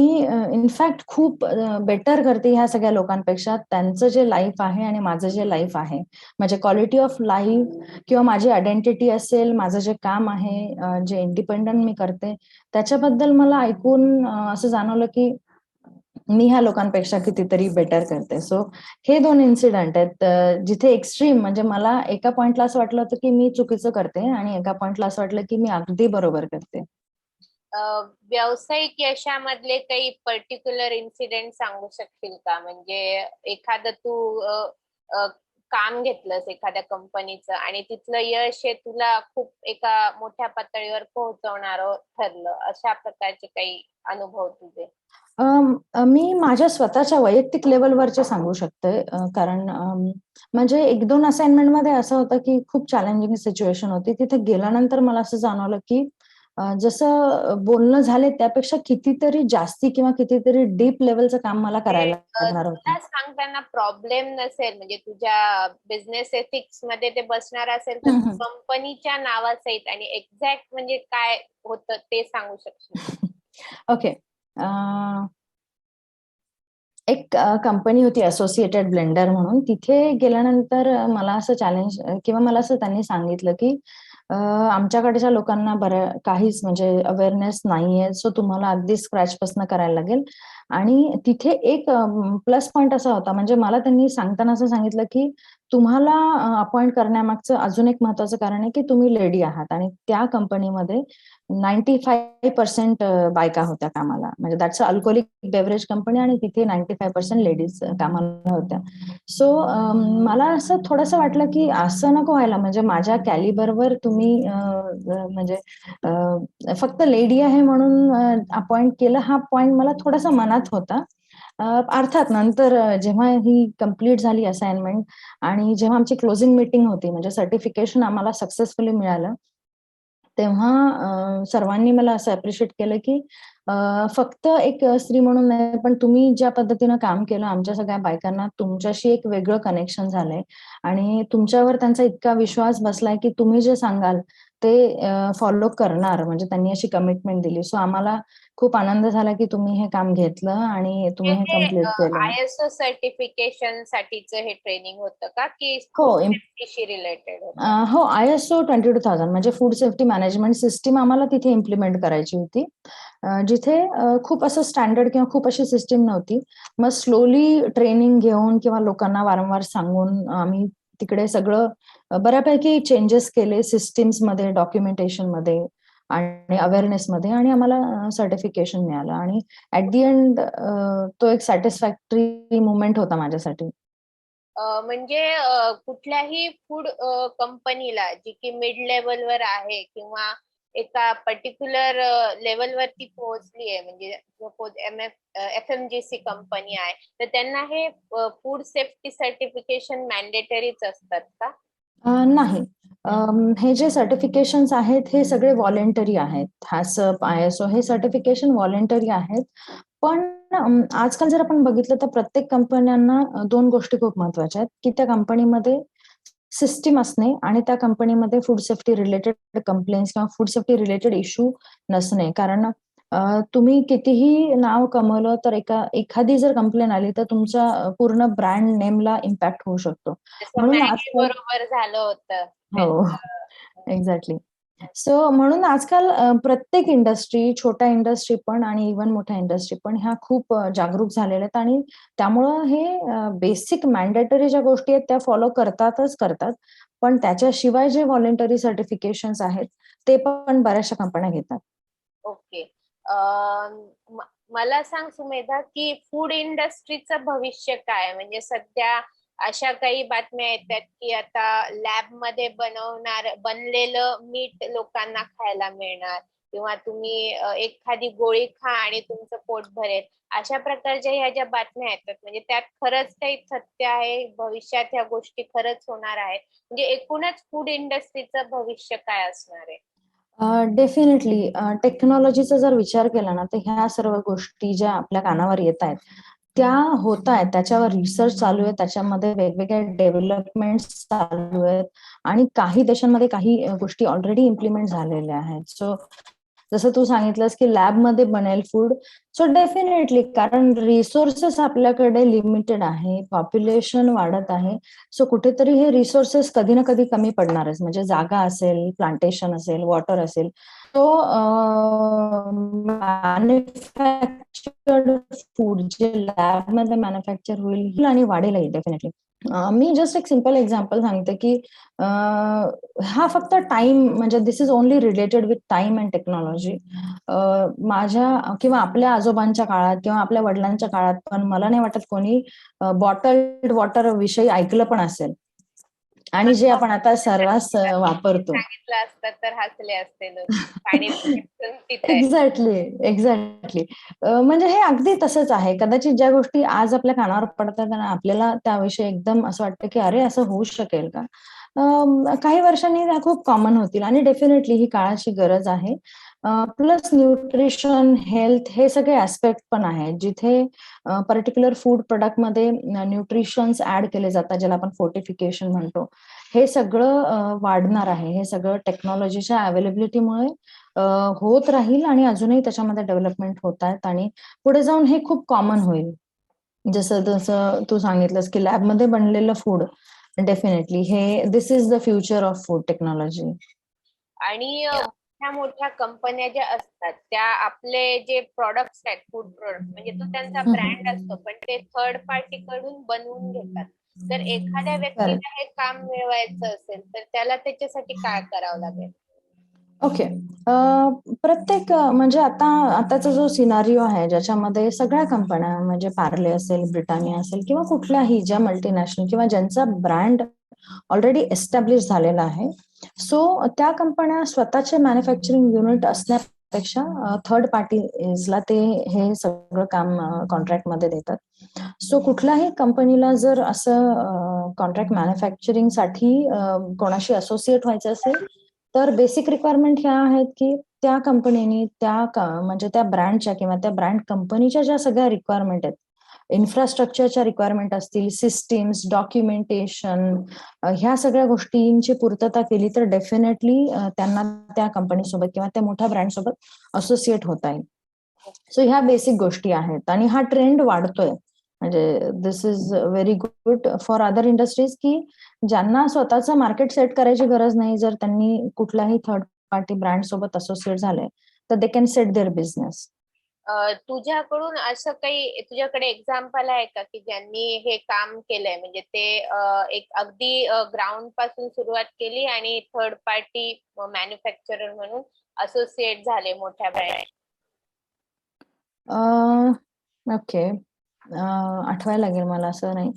[SPEAKER 2] इनफॅक्ट खूप बेटर करते ह्या सगळ्या लोकांपेक्षा. त्यांचं जे लाईफ आहे आणि माझं जे लाईफ आहे, म्हणजे क्वालिटी ऑफ लाईफ किंवा माझी आयडेंटिटी असेल, माझं जे काम आहे, जे इंडिपेंडंट मी करते, त्याच्याबद्दल मला ऐकून असं जाणवलं, की मी ह्या लोकांपेक्षा कितीतरी बेटर करते. सो हे 2 इन्सिडेंट आहेत जिथे एक्स्ट्रीम म्हणजे मला एका पॉइंटला असं वाटलं होतं, की मी चुकीचं करते आणि एका पॉइंटला असं वाटलं, की मी अगदी बरोबर करते.
[SPEAKER 1] अ, व्यावसायिक यशामधले काही पर्टिक्युलर इन्सिडेंट सांगू शकशील का? म्हणजे एखादं तू अ, अ, काम घेतलंस एखाद्या कंपनीचं आणि तिथलं यश हे तुला खूप एका मोठ्या पातळीवर पोहोचवणारं ठरलं, अशा प्रकारचे काही अनुभव तुझे?
[SPEAKER 2] मी माझ्या स्वतःच्या वैयक्तिक लेव्हलवरचे सांगू शकते. कारण म्हणजे 1-2 असाइनमेंटमध्ये असं होतं, की खूप चॅलेंजिंग सिच्युएशन होती. तिथे गेल्यानंतर मला असं जाणवलं, की जसं बोलणं झाले त्यापेक्षा कितीतरी जास्ती किंवा कितीतरी डीप लेव्हलचं काम मला
[SPEAKER 1] ते
[SPEAKER 2] करायला लागणार होतं.
[SPEAKER 1] तुला सांगताना प्रॉब्लेम नसेल, म्हणजे तुझ्या बिझनेस एथिक्स मध्ये ते बसणार असेल, तर
[SPEAKER 2] हं,
[SPEAKER 1] तू
[SPEAKER 2] हं.
[SPEAKER 1] कंपनीच्या नावासहित आणि एक्झॅक्ट म्हणजे काय होतं ते सांगू शकशील?
[SPEAKER 2] ओके. एक कंपनी होती असोसिएटेड ब्लेंडर म्हणून. तिथे गेल्यानंतर मला असं चॅलेंज किंवा मला असं त्यांनी सांगितलं, की आमच्याकडच्या लोकांना काहीच म्हणजे अवेअरनेस नाहीये. सो तुम्हाला अगदी स्क्रॅचपासून करायला लागेल. आणि तिथे एक प्लस पॉइंट असा होता म्हणजे मला त्यांनी सांगताना असं सांगितलं, की तुम्हाला अपॉइंट करण्यामागचं अजून एक महत्वाचं कारण आहे, की तुम्ही लेडी आहात आणि त्या कंपनीमध्ये 95% बायका होत्या कामाला. म्हणजे that's a alcoholic beverage company आणि तिथे 95% लेडीज कामाला होत्या. सो मला असं थोडंसं वाटलं, की असं नको व्हायला. म्हणजे माझ्या कॅलिबरवर तुम्ही म्हणजे फक्त लेडी आहे म्हणून अपॉइंट केलं हा पॉइंट मला थोडासा मनात होता. अर्थात नंतर जेव्हा ही कंप्लीट झाली असाइनमेंट आणि जेव्हा आमची क्लोजिंग मीटिंग होती म्हणजे सर्टिफिकेशन आम्हाला सक्सेसफुली मिळालं. तेव्हा सर्वांनी मला असं अप्रिशिएट केलं की फक्त एक स्त्री म्हणून नाही, पण तुम्ही ज्या पद्धतीनं काम केलं आमच्या सगळ्या बायकांना तुमच्याशी एक वेगळं कनेक्शन झालंय आणि तुमच्यावर त्यांचा इतका विश्वास बसलाय की तुम्ही जे सांगाल ते फॉलो करणार, म्हणजे त्यांनी अशी कमिटमेंट दिली. सो आम्हाला खूप आनंद झाला की तुम्ही हे काम घेतलं आणि तुम्ही हे
[SPEAKER 1] हे
[SPEAKER 2] कम्प्लीट केलं.
[SPEAKER 1] ISO सर्टिफिकेशन साठीच हे ट्रेनिंग होतं का, की
[SPEAKER 2] हो,
[SPEAKER 1] फूड सेफ्टीशी रिलेटेड होतं?
[SPEAKER 2] हो, ISO 22000 म्हणजे फूड सेफ्टी मॅनेजमेंट सिस्टीम आम्हाला तिथे इम्प्लिमेंट करायची होती. जिथे खूप असं स्टँडर्ड किंवा खूप अशी सिस्टीम नव्हती. मग स्लोली ट्रेनिंग घेऊन किंवा लोकांना वारंवार सांगून आम्ही तिकडे सगळं बऱ्यापैकी चेंजेस केले सिस्टीम्समध्ये, डॉक्युमेंटेशनमध्ये आणि अवेअरनेसमध्ये आणि आम्हाला सर्टिफिकेशन मिळालं आणि ॲट द एंड तो एक सॅटिस्फॅक्टरी मोमेंट होता माझ्यासाठी.
[SPEAKER 1] म्हणजे कुठल्याही फूड कंपनीला जी की मिड लेवलवर आहे किंवा एका पर्टिक्युलर लेवलवरती पोहोचली आहे, म्हणजे सपोज FMGC कंपनी आहे, तर त्यांना हे फूड सेफ्टी सर्टिफिकेशन मॅन्डेटरीच असतात का?
[SPEAKER 2] नाही. हे जे सर्टिफिकेशन्स आहेत हे सगळे व्हॉलंटरी आहेत. HACCP, ISO हे सर्टिफिकेशन व्हॉलंटरी आहेत. पण आजकाल जर आपण बघितलं तर प्रत्येक कंपन्यांना 2 गोष्टी खूप महत्त्वाच्या आहेत, की त्या कंपनीमध्ये सिस्टम असणे आणि त्या कंपनीमध्ये फूड सेफ्टी रिलेटेड कंप्लेंट्स किंवा फूड सेफ्टी रिलेटेड इश्यू नसणे. कारण तुम्ही कितीही नाव कमवलं तर एखादी जर कंप्लेंट आली तर तुमच्या पूर्ण ब्रँड नेमला इम्पॅक्ट होऊ शकतो.
[SPEAKER 1] जसं
[SPEAKER 2] म्हणून
[SPEAKER 1] मॅगी
[SPEAKER 2] आजकाल
[SPEAKER 1] बरोबर झालं होतं
[SPEAKER 2] हो,
[SPEAKER 1] त्यांचं.
[SPEAKER 2] एक्झॅक्टली. सो म्हणून आजकाल प्रत्येक इंडस्ट्री, छोट्या इंडस्ट्री पण आणि इव्हन मोठ्या इंडस्ट्री पण ह्या खूप जागरूक झालेल्या आहेत आणि त्यामुळं हे बेसिक मॅन्डेटरी ज्या गोष्टी आहेत त्या फॉलो करतातच करतात. पण त्याच्याशिवाय जे व्हॉलंटरी सर्टिफिकेशन्स आहेत, ते पण बऱ्याचशा कंपन्या घेतात.
[SPEAKER 1] ओके. मला सांग सुमेधा, की फूड इंडस्ट्रीचं भविष्य काय? म्हणजे सध्या अशा काही बातम्या येतात, की आता लॅबमध्ये बनलेलं मीठ लोकांना खायला मिळणार किंवा तुम्ही एखादी गोळी खा आणि तुमचं पोट भरेल. अशा प्रकारच्या ह्या ज्या बातम्या येतात, म्हणजे त्यात खरंच काही सत्य आहे? भविष्यात ह्या गोष्टी खरंच होणार आहेत? म्हणजे एकूणच फूड इंडस्ट्रीचं भविष्य काय असणार आहे?
[SPEAKER 2] डेफिनेटली टेक्नॉलॉजीचा जर विचार केला ना, तर ह्या सर्व गोष्टी ज्या आपल्या कानावर येतायत, त्या होतायत. त्याच्यावर रिसर्च चालू आहे. त्याच्यामध्ये वेगवेगळ्या डेव्हलपमेंट्स चालू आहेत आणि काही देशांमध्ये काही गोष्टी ऑलरेडी इम्प्लिमेंट झालेल्या आहेत. सो जसं तू सांगितलंस, की लॅबमध्ये बनेल फूड. सो डेफिनेटली कारण रिसोर्सेस आपल्याकडे लिमिटेड आहे. पॉप्युलेशन वाढत आहे. सो कुठेतरी हे रिसोर्सेस कधी ना कधी कमी पडणारच. म्हणजे जागा असेल, प्लांटेशन असेल, वॉटर असेल. तो मॅन्युफॅक्चर्ड फूड जे लॅबमध्ये मॅन्युफॅक्चर होईल आणि वाढेलही डेफिनेटली. मी जस्ट एक सिंपल एक्झाम्पल सांगते, की हा फक्त टाईम म्हणजे this is only related with time and technology. माझ्या किंवा आपल्या आजोबांच्या काळात किंवा आपल्या वडिलांच्या काळात पण मला नाही वाटत कोणी बॉटल्ड वॉटर विषयी ऐकलं पण असेल. आणि जे आपण आता सर्रास वापरतो.
[SPEAKER 1] सांगितलं असतं तर हसले असते लोक. पाणी पिताय.
[SPEAKER 2] Exactly, exactly. म्हणजे हे अगदी तसंच आहे. कदाचित ज्या गोष्टी आज आपल्या कानावर पडतात आणि आपल्याला त्याविषयी एकदम असं वाटतं, की अरे असं होऊ शकेल का? काही वर्षांनी त्या खूप कॉमन होतील आणि डेफिनेटली ही काळाची गरज आहे. प्लस न्यूट्रिशन, हेल्थ हे सगळे ॲस्पेक्ट पण आहेत. जिथे पर्टिक्युलर फूड प्रॉडक्टमध्ये न्यूट्रिशन्स ॲड केले जातात, ज्याला आपण फोर्टिफिकेशन म्हणतो. हे सगळं वाढणार आहे. हे सगळं टेक्नॉलॉजीच्या अवेलेबिलिटीमुळे होत राहील आणि अजूनही त्याच्यामध्ये डेव्हलपमेंट होत आहेत आणि पुढे जाऊन हे खूप कॉमन होईल. जसं तू सांगितलंस, की लॅबमध्ये बनलेलं फूड डेफिनेटली हे this is the future of food technology.
[SPEAKER 1] आणि मोठ्या मोठ्या कंपन्या ज्या असतात त्या आपले जे प्रॉडक्ट्स आहेत, फूड प्रोडक्ट, म्हणजे तो त्यांचा ब्रँड असतो, पण ते थर्ड पार्टी कडून बनवून घेतात. तर एखाद्या
[SPEAKER 2] करेक्ट.
[SPEAKER 1] व्यक्तीला हे काम मिळवायचं असेल तर त्याला त्याच्यासाठी काय करावं लागेल?
[SPEAKER 2] ओके. प्रत्येक म्हणजे आताचा जो सिनारिओ आहे ज्याच्यामध्ये सगळ्या कंपन्या म्हणजे पार्ले असेल, ब्रिटानिया असेल किंवा कुठल्याही ज्या मल्टीनॅशनल किंवा ज्यांचा ब्रँड ऑलरेडी एस्टॅब्लिश झालेला आहे. सो त्या कंपन्या स्वतःचे मॅन्युफॅक्चरिंग युनिट असण्यापेक्षा थर्ड पार्टीजला ते हे सगळं काम कॉन्ट्रॅक्टमध्ये देतात. सो कुठल्याही कंपनीला जर असं कॉन्ट्रॅक्ट मॅन्युफॅक्चरिंगसाठी कोणाशी असोसिएट व्हायचं असेल, तर बेसिक रिक्वायरमेंट ह्या आहेत की त्या कंपनीने म्हणजे त्या ब्रँडच्या किंवा त्या ब्रँड कंपनीच्या ज्या सगळ्या रिक्वायरमेंट आहेत, इन्फ्रास्ट्रक्चरच्या रिक्वायरमेंट असतील, सिस्टीम्स, डॉक्युमेंटेशन, ह्या सगळ्या गोष्टींची पूर्तता केली तर डेफिनेटली त्यांना त्या कंपनीसोबत किंवा त्या मोठ्या ब्रँड सोबत असोसिएट होता येईल. सो ह्या बेसिक गोष्टी आहेत आणि हा ट्रेंड वाढतोय. म्हणजे this is very good for other industries की ज्यांना स्वतःचं मार्केट सेट करायची गरज नाही, जर त्यांनी कुठल्याही थर्ड पार्टी ब्रँड सोबत असोसिएट झाले तर they can set there business.
[SPEAKER 1] तुझ्याकडून असं काही तुझ्याकडे एक्झाम्पल आहे का की ज्यांनी हे काम केलंय, म्हणजे ते एक अगदी ग्राउंड पासून सुरुवात केली आणि थर्ड पार्टी मॅन्युफॅक्चरर म्हणून असोसिएट झाले मोठ्या ब्रँड?
[SPEAKER 2] ओके, आठवायला लागेल मला, असं नाही.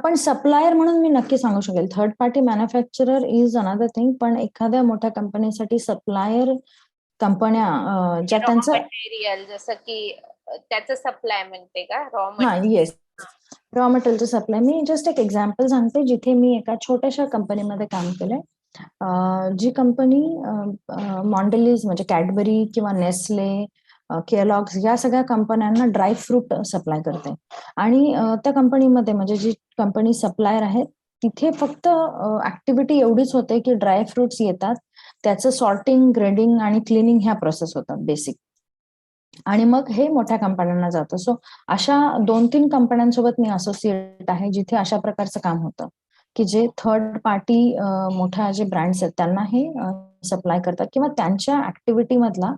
[SPEAKER 2] पण सप्लायर म्हणून मी नक्की सांगू शकेल. Third party manufacturer is another thing, पण एखाद्या मोठ्या कंपनीसाठी सप्लायर कंपन्या ज्या
[SPEAKER 1] रॉ
[SPEAKER 2] त्यांचं
[SPEAKER 1] मटेरियल जसं की त्याचं सप्लाय म्हणते का? रॉ
[SPEAKER 2] हा, येस, रॉ मटेरियलचं सप्लाय. मी जस्ट एक एक्झाम्पल सांगते जिथे मी एका छोट्याशा कंपनीमध्ये काम केलंय. जी कंपनी मॉन्डेलीज म्हणजे कॅडबरी किंवा नेस्ले, केलॉग्स या सगळ्या कंपन्यांना ड्राय फ्रूट सप्लाय करते. आणि त्या कंपनीमध्ये म्हणजे जी कंपनी सप्लायर आहे तिथे फक्त ऍक्टिव्हिटी एवढीच होते की ड्राय फ्रुट्स येतात, त्याचं सॉर्टिंग, ग्रेडिंग आणि क्लिनिंग ह्या प्रोसेस होतात बेसिक, आणि मग हे मोठ्या कंपन्यांना जातं. सो अशा 2-3 कंपन्यांसोबत मी असोसिएट आहे जिथे अशा प्रकारचं काम होतं की जे थर्ड पार्टी मोठ्या जे ब्रँड्स आहेत त्यांना हे सप्लाय करतात किंवा त्यांच्या ऍक्टिव्हिटी मधला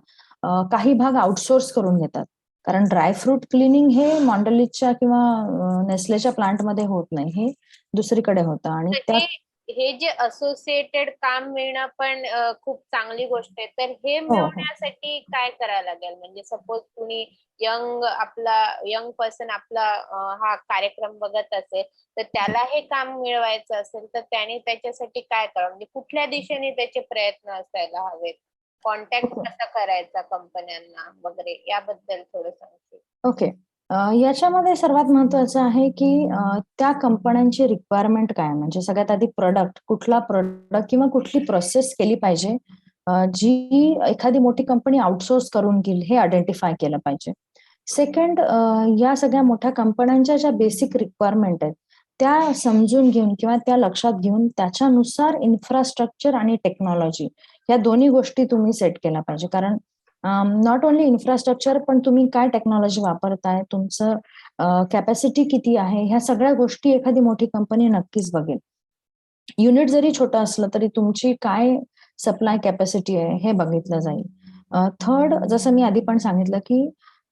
[SPEAKER 2] काही भाग आउटसोर्स करून घेतात. कारण ड्रायफ्रूट क्लिनिंग हे मॉन्डेलिजच्या किंवा नेस्लेच्या प्लांटमध्ये होत नाही, हे दुसरीकडे होतं. आणि त्या
[SPEAKER 1] हे जे असोसिएटेड काम मिळणं पण खूप चांगली गोष्ट आहे. तर हे
[SPEAKER 2] हो हो
[SPEAKER 1] मिळवण्यासाठी काय करायला लागेल? म्हणजे सपोज कुणी यंग पर्सन आपला हा कार्यक्रम बघत असेल, तर त्याला हे काम मिळवायचं असेल तर त्याने त्याच्यासाठी काय करावं? म्हणजे कुठल्या दिशेने त्याचे प्रयत्न असायला हवेत? कॉन्टॅक्ट कसा करायचा कंपन्यांना वगैरे, याबद्दल थोडं सांगशील?
[SPEAKER 2] ओके. याच्यामध्ये सर्वात महत्वाचं आहे की त्या कंपन्यांची रिक्वायरमेंट काय, म्हणजे सगळ्यात आधी कुठला प्रोडक्ट किंवा कुठली प्रोसेस केली पाहिजे जी एखादी मोठी कंपनी आउटसोर्स करून घेईल, हे आयडेंटिफाय केलं पाहिजे. सेकंड, या सगळ्या मोठ्या कंपन्यांच्या ज्या बेसिक रिक्वायरमेंट आहेत त्या समजून घेऊन किंवा त्या लक्षात घेऊन त्याच्यानुसार इन्फ्रास्ट्रक्चर आणि टेक्नॉलॉजी या दोन्ही गोष्टी तुम्ही सेट केल्या पाहिजे. कारण नॉट ओन्ली इन्फ्रास्ट्रक्चर, पण तुम्ही काय टेक्नॉलॉजी वापरताय, तुमचं कॅपॅसिटी किती आहे, ह्या सगळ्या गोष्टी एखादी मोठी कंपनी नक्कीच बघेल. युनिट जरी छोटं असलं तरी तुमची काय सप्लाय कॅपॅसिटी आहे हे बघितलं जाईल. थर्ड, जसं मी आधी पण सांगितलं की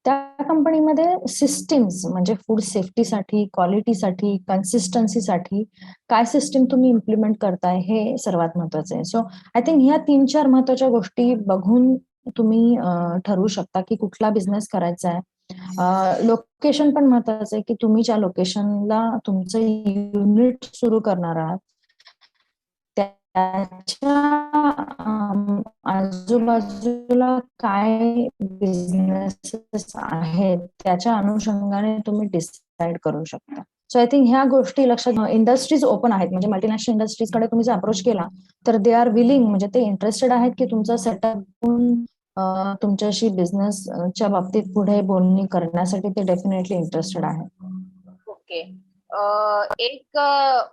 [SPEAKER 2] त्या कंपनीमध्ये सिस्टीम्स म्हणजे फूड सेफ्टीसाठी, क्वालिटीसाठी, कन्सिस्टन्सीसाठी काय सिस्टीम तुम्ही इम्प्लिमेंट करताय हे सर्वात महत्वाचं आहे. सो आय थिंक ह्या 3-4 महत्वाच्या गोष्टी बघून तुम्ही ठरवू शकता की कुठला बिझनेस करायचा आहे. लोकेशन पण महत्वाचं आहे की तुम्ही ज्या लोकेशनला तुमचं युनिट सुरू करणार आहात त्याच्या आजूबाजूला काय बिझनेसेस आहेत त्याच्या अनुषंगाने तुम्ही डिसाइड करू शकता. सो आय थिंक ह्या गोष्टी लक्षात, इंडस्ट्रीज ओपन आहेत, म्हणजे मल्टीनॅशनल इंडस्ट्रीज कडे तुम्ही जर अप्रोच केला तर दे आर विलिंग, म्हणजे ते इंटरेस्टेड आहेत की तुमचा सेटअप तुमच्याशी बिझनेसच्या बाबतीत पुढे बोलणी करण्यासाठी ते डेफिनेटली इंटरेस्टेड आहे.
[SPEAKER 1] ओके. एक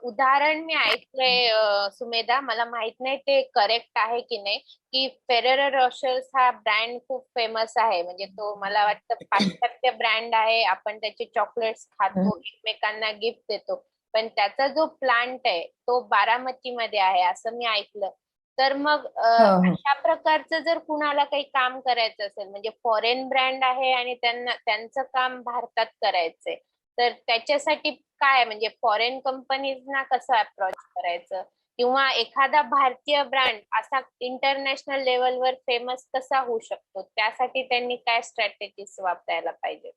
[SPEAKER 1] उदाहरण मी ऐकलंय सुमेधा, मला माहित नाही ते करेक्ट आहे की नाही, की फेरेरो रोशर्स हा ब्रँड खूप फेमस आहे. म्हणजे तो मला वाटतं पाश्चात्य ब्रँड आहे. आपण त्याचे चॉकलेट्स खातो, एकमेकांना गिफ्ट देतो. पण त्याचा जो प्लांट आहे तो बारामती मध्ये आहे असं मी ऐकलं. तर मग अशा प्रकारचं जर कुणाला काही काम करायचं असेल, म्हणजे फॉरेन ब्रँड आहे आणि त्यांचं काम भारतात करायचंय, तर त्याच्यासाठी काय, म्हणजे फॉरेन कंपनीजना कसं अप्रोच करायचं, किंवा एखादा भारतीय ब्रँड असा इंटरनॅशनल लेवलवर फेमस कसा होऊ शकतो, त्यासाठी त्यांनी काय स्ट्रॅटेजीज वापरायला पाहिजे?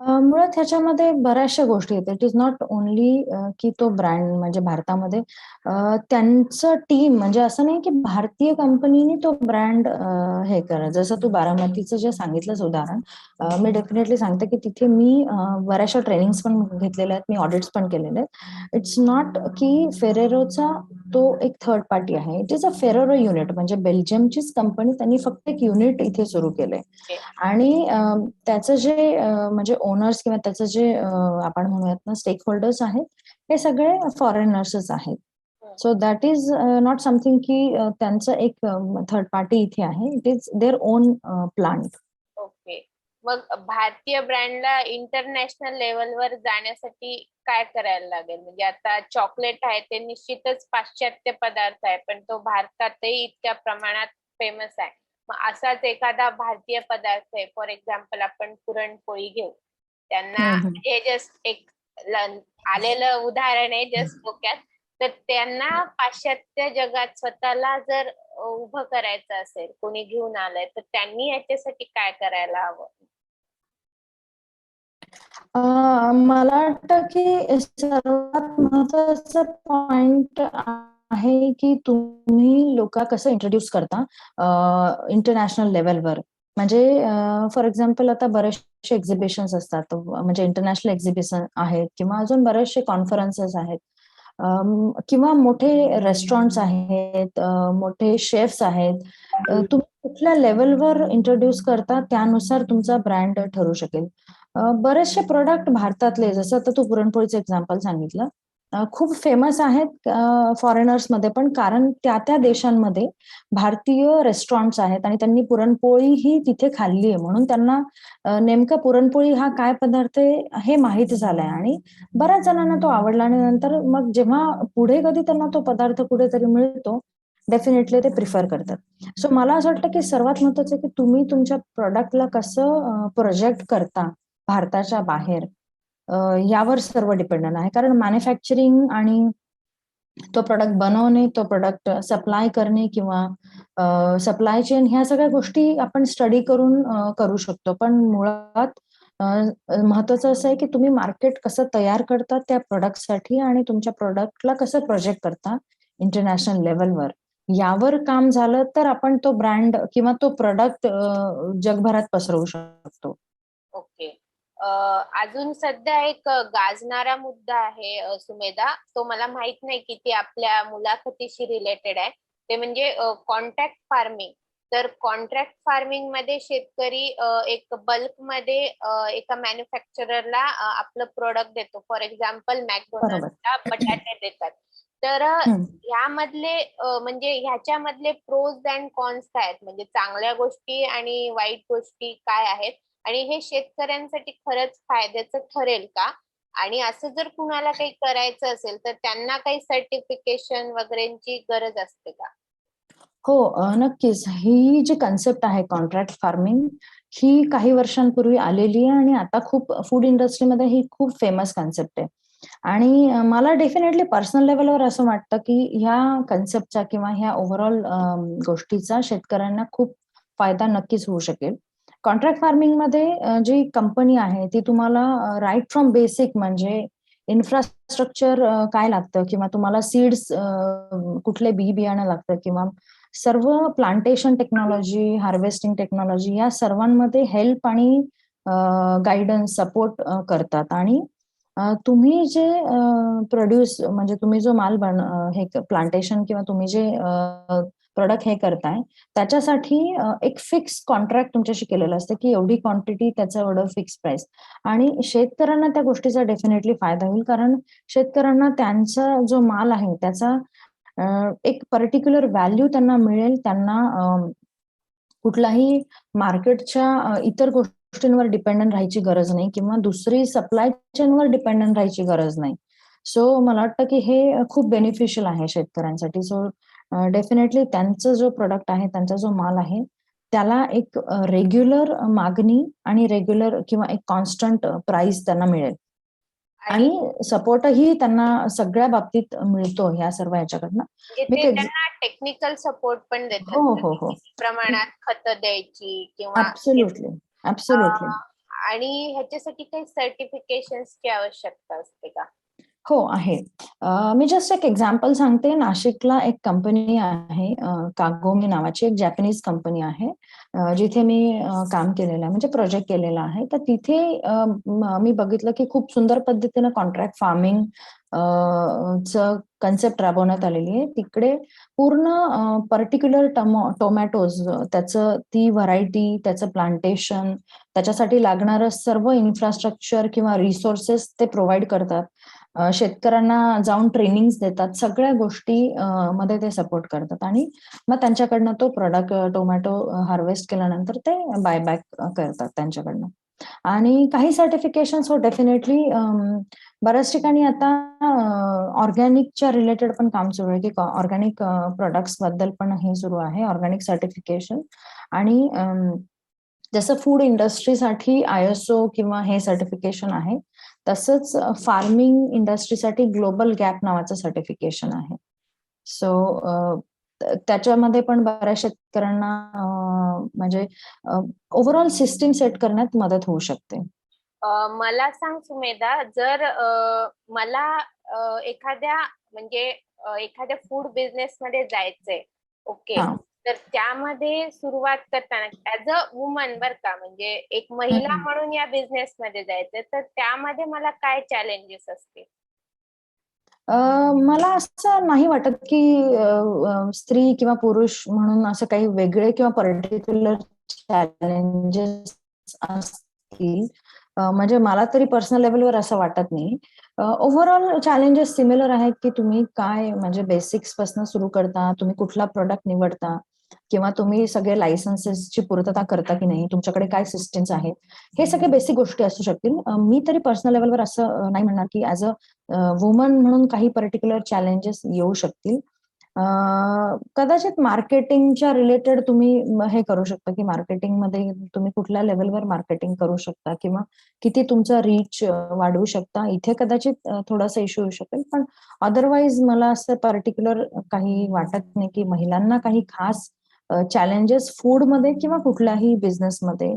[SPEAKER 2] मुळात ह्याच्यामध्ये बऱ्याचशा गोष्टी आहेत. इट इज नॉट ओन्ली की तो ब्रँड म्हणजे भारतामध्ये त्यांचं टीम म्हणजे असं नाही की भारतीय कंपनीने तो ब्रँड हे करा. जसं तू बारामतीचं जे सांगितलंस उदाहरण, मी डेफिनेटली सांगते की तिथे मी बऱ्याचशा ट्रेनिंग्स पण घेतलेल्या आहेत, मी ऑडिट्स पण केलेले आहेत. इट्स नॉट की फेरेरोचा तो एक थर्ड पार्टी आहे. It is a Ferrero unit, म्हणजे बेल्जियमचीच कंपनी, त्यांनी फक्त एक युनिट इथे सुरू केलंय. आणि त्याचं जे म्हणजे ओनर्स किंवा त्याचं जे आपण म्हणूयात ना स्टेक होल्डर्स आहेत, हे सगळे फॉरेनर्सच आहेत. So that is not something की त्यांचं एक थर्ड पार्टी इथे आहे. It is their own plant.
[SPEAKER 1] Okay. मग भारतीय ब्रँडला इंटरनॅशनल लेवलवर जाण्यासाठी काय करायला लागेल? म्हणजे आता चॉकलेट आहे ते निश्चितच पाश्चात्य पदार्थ आहे, पण तो भारतातही इतक्या प्रमाणात फेमस आहे. मग असाच एखादा भारतीय पदार्थ आहे, फॉर एक्झाम्पल आपण पुरणपोळी घेऊ. त्यांना हे जस्ट एक आलेलं उदाहरण आहे जस्ट डोक्यात. तर त्यांना पाश्चात्य जगात स्वतःला जर उभं करायचं असेल, कोणी घेऊन आलंय, तर त्यांनी याच्यासाठी काय करायला हवं?
[SPEAKER 2] मला वाटतं की सर्वात महत्वाचं पॉइंट आहे की तुम्ही लोक कसं इंट्रोड्यूस करता इंटरनॅशनल लेवलवर. म्हणजे फॉर एक्झाम्पल आता बरेचसे एक्झिबिशन्स असतात, म्हणजे इंटरनॅशनल एक्झिबिशन आहेत किंवा अजून बरेचसे कॉन्फरन्सेस आहेत, किंवा मोठे रेस्टॉरंट्स आहेत, मोठे शेफ्स आहेत. तुम्ही कुठल्या लेवलवर इंट्रोड्यूस करता त्यानुसार तुमचा ब्रँड ठरू शकेल. बरेचसे प्रोडक्ट भारतातले, जसं आता तू पुरणपोळीचं एक्झाम्पल सांगितलं, खूप फेमस आहेत फॉरेनर्स मध्ये पण, कारण त्या त्या देशांमध्ये भारतीय रेस्टॉरंट्स आहेत आणि त्यांनी पुरणपोळी ही तिथे खाल्ली आहे, म्हणून त्यांना नेमका पुरणपोळी हा काय पदार्थ आहे हे माहिती झालंय आणि बऱ्याच जणांना तो आवडला. आणि नंतर मग जेव्हा पुढे कधी त्यांना तो पदार्थ कुठेतरी मिळतो, डेफिनेटली ते प्रिफर करतात. सो मला असं वाटतं की सर्वात महत्वाचं की तुम्ही तुमच्या प्रोडक्टला कसं प्रोजेक्ट करता भारताच्या बाहेर, यावर सर्व डिपेंडंट आहे. कारण मॅन्युफॅक्चरिंग आणि तो प्रोडक्ट बनवणे, तो प्रोडक्ट सप्लाय करणे किंवा सप्लाय चेन, ह्या सगळ्या गोष्टी आपण स्टडी करून करू शकतो. पण मुळात महत्वाचं असं आहे की तुम्ही मार्केट कसं तयार करता त्या प्रोडक्टसाठी आणि तुमच्या प्रोडक्टला कसं प्रोजेक्ट करता इंटरनॅशनल लेवलवर. यावर काम झालं तर आपण तो ब्रँड किंवा तो प्रोडक्ट जगभरात पसरवू शकतो.
[SPEAKER 1] ओके. अजून सध्या एक गाजणारा मुद्दा आहे सुमेधा, तो मला माहित नाही किती आपल्या मुलाखतीशी रिलेटेड आहे. ते म्हणजे कॉन्ट्रॅक्ट फार्मिंग. तर कॉन्ट्रॅक्ट फार्मिंग मध्ये शेतकरी एक बल्क मध्ये एका मॅन्युफॅक्चररला आपलं प्रोडक्ट देतो. फॉर एक्झाम्पल
[SPEAKER 2] बरोबर.
[SPEAKER 1] मॅकडोनल्डला बटाटे देतात. तर ह्यामधले म्हणजे ह्याच्यामधले प्रोज अँड कॉन्स काय आहेत? म्हणजे चांगल्या गोष्टी आणि वाईट गोष्टी काय आहेत? आणि हे शेतकऱ्यांसाठी खरंच फायद्याचं ठरेल का? आणि असं जर कुणाला काही करायचं असेल तर त्यांना काही सर्टिफिकेशन वगैरेची गरज असते का?
[SPEAKER 2] हो, नक्कीच. ही जी कन्सेप्ट आहे कॉन्ट्रॅक्ट फार्मिंग, ही काही वर्षांपूर्वी आलेली आहे आणि आता खूप फूड इंडस्ट्रीमध्ये ही खूप फेमस कन्सेप्ट आहे. आणि मला डेफिनेटली पर्सनल लेव्हलवर असं वाटतं की ह्या कन्सेप्टचा किंवा ह्या ओव्हरऑल गोष्टीचा शेतकऱ्यांना खूप फायदा नक्कीच होऊ शकेल. कॉन्ट्रॅक्ट फार्मिंगमध्ये जी कंपनी आहे ती तुम्हाला राईट फ्रॉम बेसिक, म्हणजे इन्फ्रास्ट्रक्चर काय लागतं किंवा तुम्हाला सीड्स कुठले बी बियाणं लागतं किंवा सर्व प्लांटेशन टेक्नॉलॉजी, हार्वेस्टिंग टेक्नॉलॉजी, या सर्वांमध्ये हेल्प आणि गाईडन्स, सपोर्ट करतात. आणि तुम्ही जे प्रोड्यूस म्हणजे तुम्ही जो माल हे प्लांटेशन किंवा तुम्ही जे प्रोडक्ट हे करताय त्याच्यासाठी एक फिक्स कॉन्ट्रॅक्ट तुमच्याशी केलेलं असतं की एवढी क्वांटिटी, त्याचं एवढं फिक्स प्राइस. आणि शेतकऱ्यांना त्या गोष्टीचा डेफिनेटली फायदा होईल, कारण शेतकऱ्यांना त्यांचा जो माल आहे त्याचा एक पर्टिक्युलर व्हॅल्यू त्यांना मिळेल. त्यांना कुठलाही मार्केटच्या इतर गोष्टींवर डिपेंडंट राहायची गरज नाही किंवा दुसरी सप्लाय चेनवर डिपेंडंट राहायची गरज नाही. सो मला वाटतं की हे खूप बेनिफिशियल आहे शेतकऱ्यांसाठी. सो डेफिनेटली त्यांचा जो प्रोडक्ट आहे, त्यांचा जो माल आहे, त्याला एक रेग्युलर मागणी आणि रेग्युलर किंवा एक कॉन्स्टंट प्राइस त्यांना मिळेल.
[SPEAKER 1] आणि
[SPEAKER 2] आणि सपोर्टही त्यांना सगळ्या बाबतीत मिळतो ह्या सर्व ह्याच्याकडनं.
[SPEAKER 1] म्हणजे
[SPEAKER 2] मी
[SPEAKER 1] ते
[SPEAKER 2] ते
[SPEAKER 1] त्यांना टेक्निकल सपोर्ट पण देतात
[SPEAKER 2] हो,
[SPEAKER 1] का,
[SPEAKER 2] हो,
[SPEAKER 1] की
[SPEAKER 2] हो.
[SPEAKER 1] किती प्रमाणात खतं द्यायची किंवा
[SPEAKER 2] ऍब्सोल्युटली, ऍब्सोल्युटली.
[SPEAKER 1] आणि ह्याच्यासाठी काही सर्टिफिकेशनची आवश्यकता असते का?
[SPEAKER 2] हो, आहे. मी जस्ट एक एक्झाम्पल सांगते. नाशिकला एक कंपनी आहे, कागोमी नावाची एक जॅपनीज कंपनी आहे. जिथे मी काम केलेलं आहे, म्हणजे प्रोजेक्ट केलेला आहे. तर तिथे मी बघितलं की खूप सुंदर पद्धतीनं कॉन्ट्रॅक्ट फार्मिंग चं कन्सेप्ट राबवण्यात आलेली आहे. तिकडे पूर्ण पर्टिक्युलर टोमॅटोज, त्याचं ती व्हरायटी, त्याचं प्लांटेशन, त्याच्यासाठी लागणारं सर्व इन्फ्रास्ट्रक्चर किंवा रिसोर्सेस ते प्रोव्हाईड करतात. शेतकऱ्यांना जाऊन ट्रेनिंग्स देतात. सगळ्या गोष्टी मध्ये ते सपोर्ट करतात आणि मग त्यांच्याकडनं तो प्रॉडक्ट टोमॅटो हार्वेस्ट केल्यानंतर ते बायबॅक करतात त्यांच्याकडनं. आणि काही सर्टिफिकेशन्स हो डेफिनेटली बऱ्याच ठिकाणी आता ऑर्गॅनिकच्या रिलेटेड पण काम सुरू आहे, की ऑर्गॅनिक प्रोडक्ट्स बद्दल पण हे सुरू आहे, ऑर्गॅनिक सर्टिफिकेशन. आणि जसं फूड इंडस्ट्रीसाठी ISO किंवा हे सर्टिफिकेशन आहे, तसंच फार्मिंग इंडस्ट्रीसाठी ग्लोबल गॅप नावाचं सर्टिफिकेशन आहे. सो त्याच्यामध्ये पण बऱ्याच शेतकऱ्यांना म्हणजे ओव्हरऑल सिस्टीम सेट करण्यात मदत होऊ शकते.
[SPEAKER 1] मला सांग सुमेधा, जर मला एखाद्या म्हणजे एखाद्या फूड बिझनेस मध्ये जायचंय, ओके,
[SPEAKER 2] हा.
[SPEAKER 1] तर त्यामध्ये सुरुवात करताना ऍज अ वुमन बर का, म्हणजे एक महिला
[SPEAKER 2] हम्म.
[SPEAKER 1] म्हणून या बिझनेस मध्ये जायचंय, तर त्यामध्ये मला काय चॅलेंजेस असतील?
[SPEAKER 2] मला असं नाही वाटत की स्त्री किंवा पुरुष म्हणून असं काही वेगळे किंवा पर्टिक्युलर चॅलेंजेस असतील. म्हणजे मला तरी पर्सनल लेव्हलवर असं वाटत नाही. ओव्हरऑल चॅलेंजेस सिमिलर आहेत, की तुम्ही काय म्हणजे बेसिक्स पासून सुरू करता, तुम्ही कुठला प्रोडक्ट निवडता किंवा तुम्ही सगळे लायसन्सेसची पूर्तता करता की नाही, तुमच्याकडे काय सिस्टीम्स आहेत, हे सगळे बेसिक गोष्टी असू शकतील. मी तरी पर्सनल लेव्हलवर असं नाही म्हणणार की ऍज अ वुमन म्हणून काही पर्टिक्युलर चॅलेंजेस येऊ शकतील. कदाचित मार्केटिंगच्या रिलेटेड तुम्ही हे करू शकता, की मार्केटिंगमध्ये तुम्ही कुठल्या लेव्हलवर मार्केटिंग करू शकता किंवा किती तुमचा रीच वाढवू शकता. इथे कदाचित थोडासा इश्यू येऊ शकेल. पण अदरवाईज मला असं पर्टिक्युलर काही वाटत नाही, की महिलांना काही खास चॅलेंजेस फूडमध्ये किंवा कुठल्याही बिझनेसमध्ये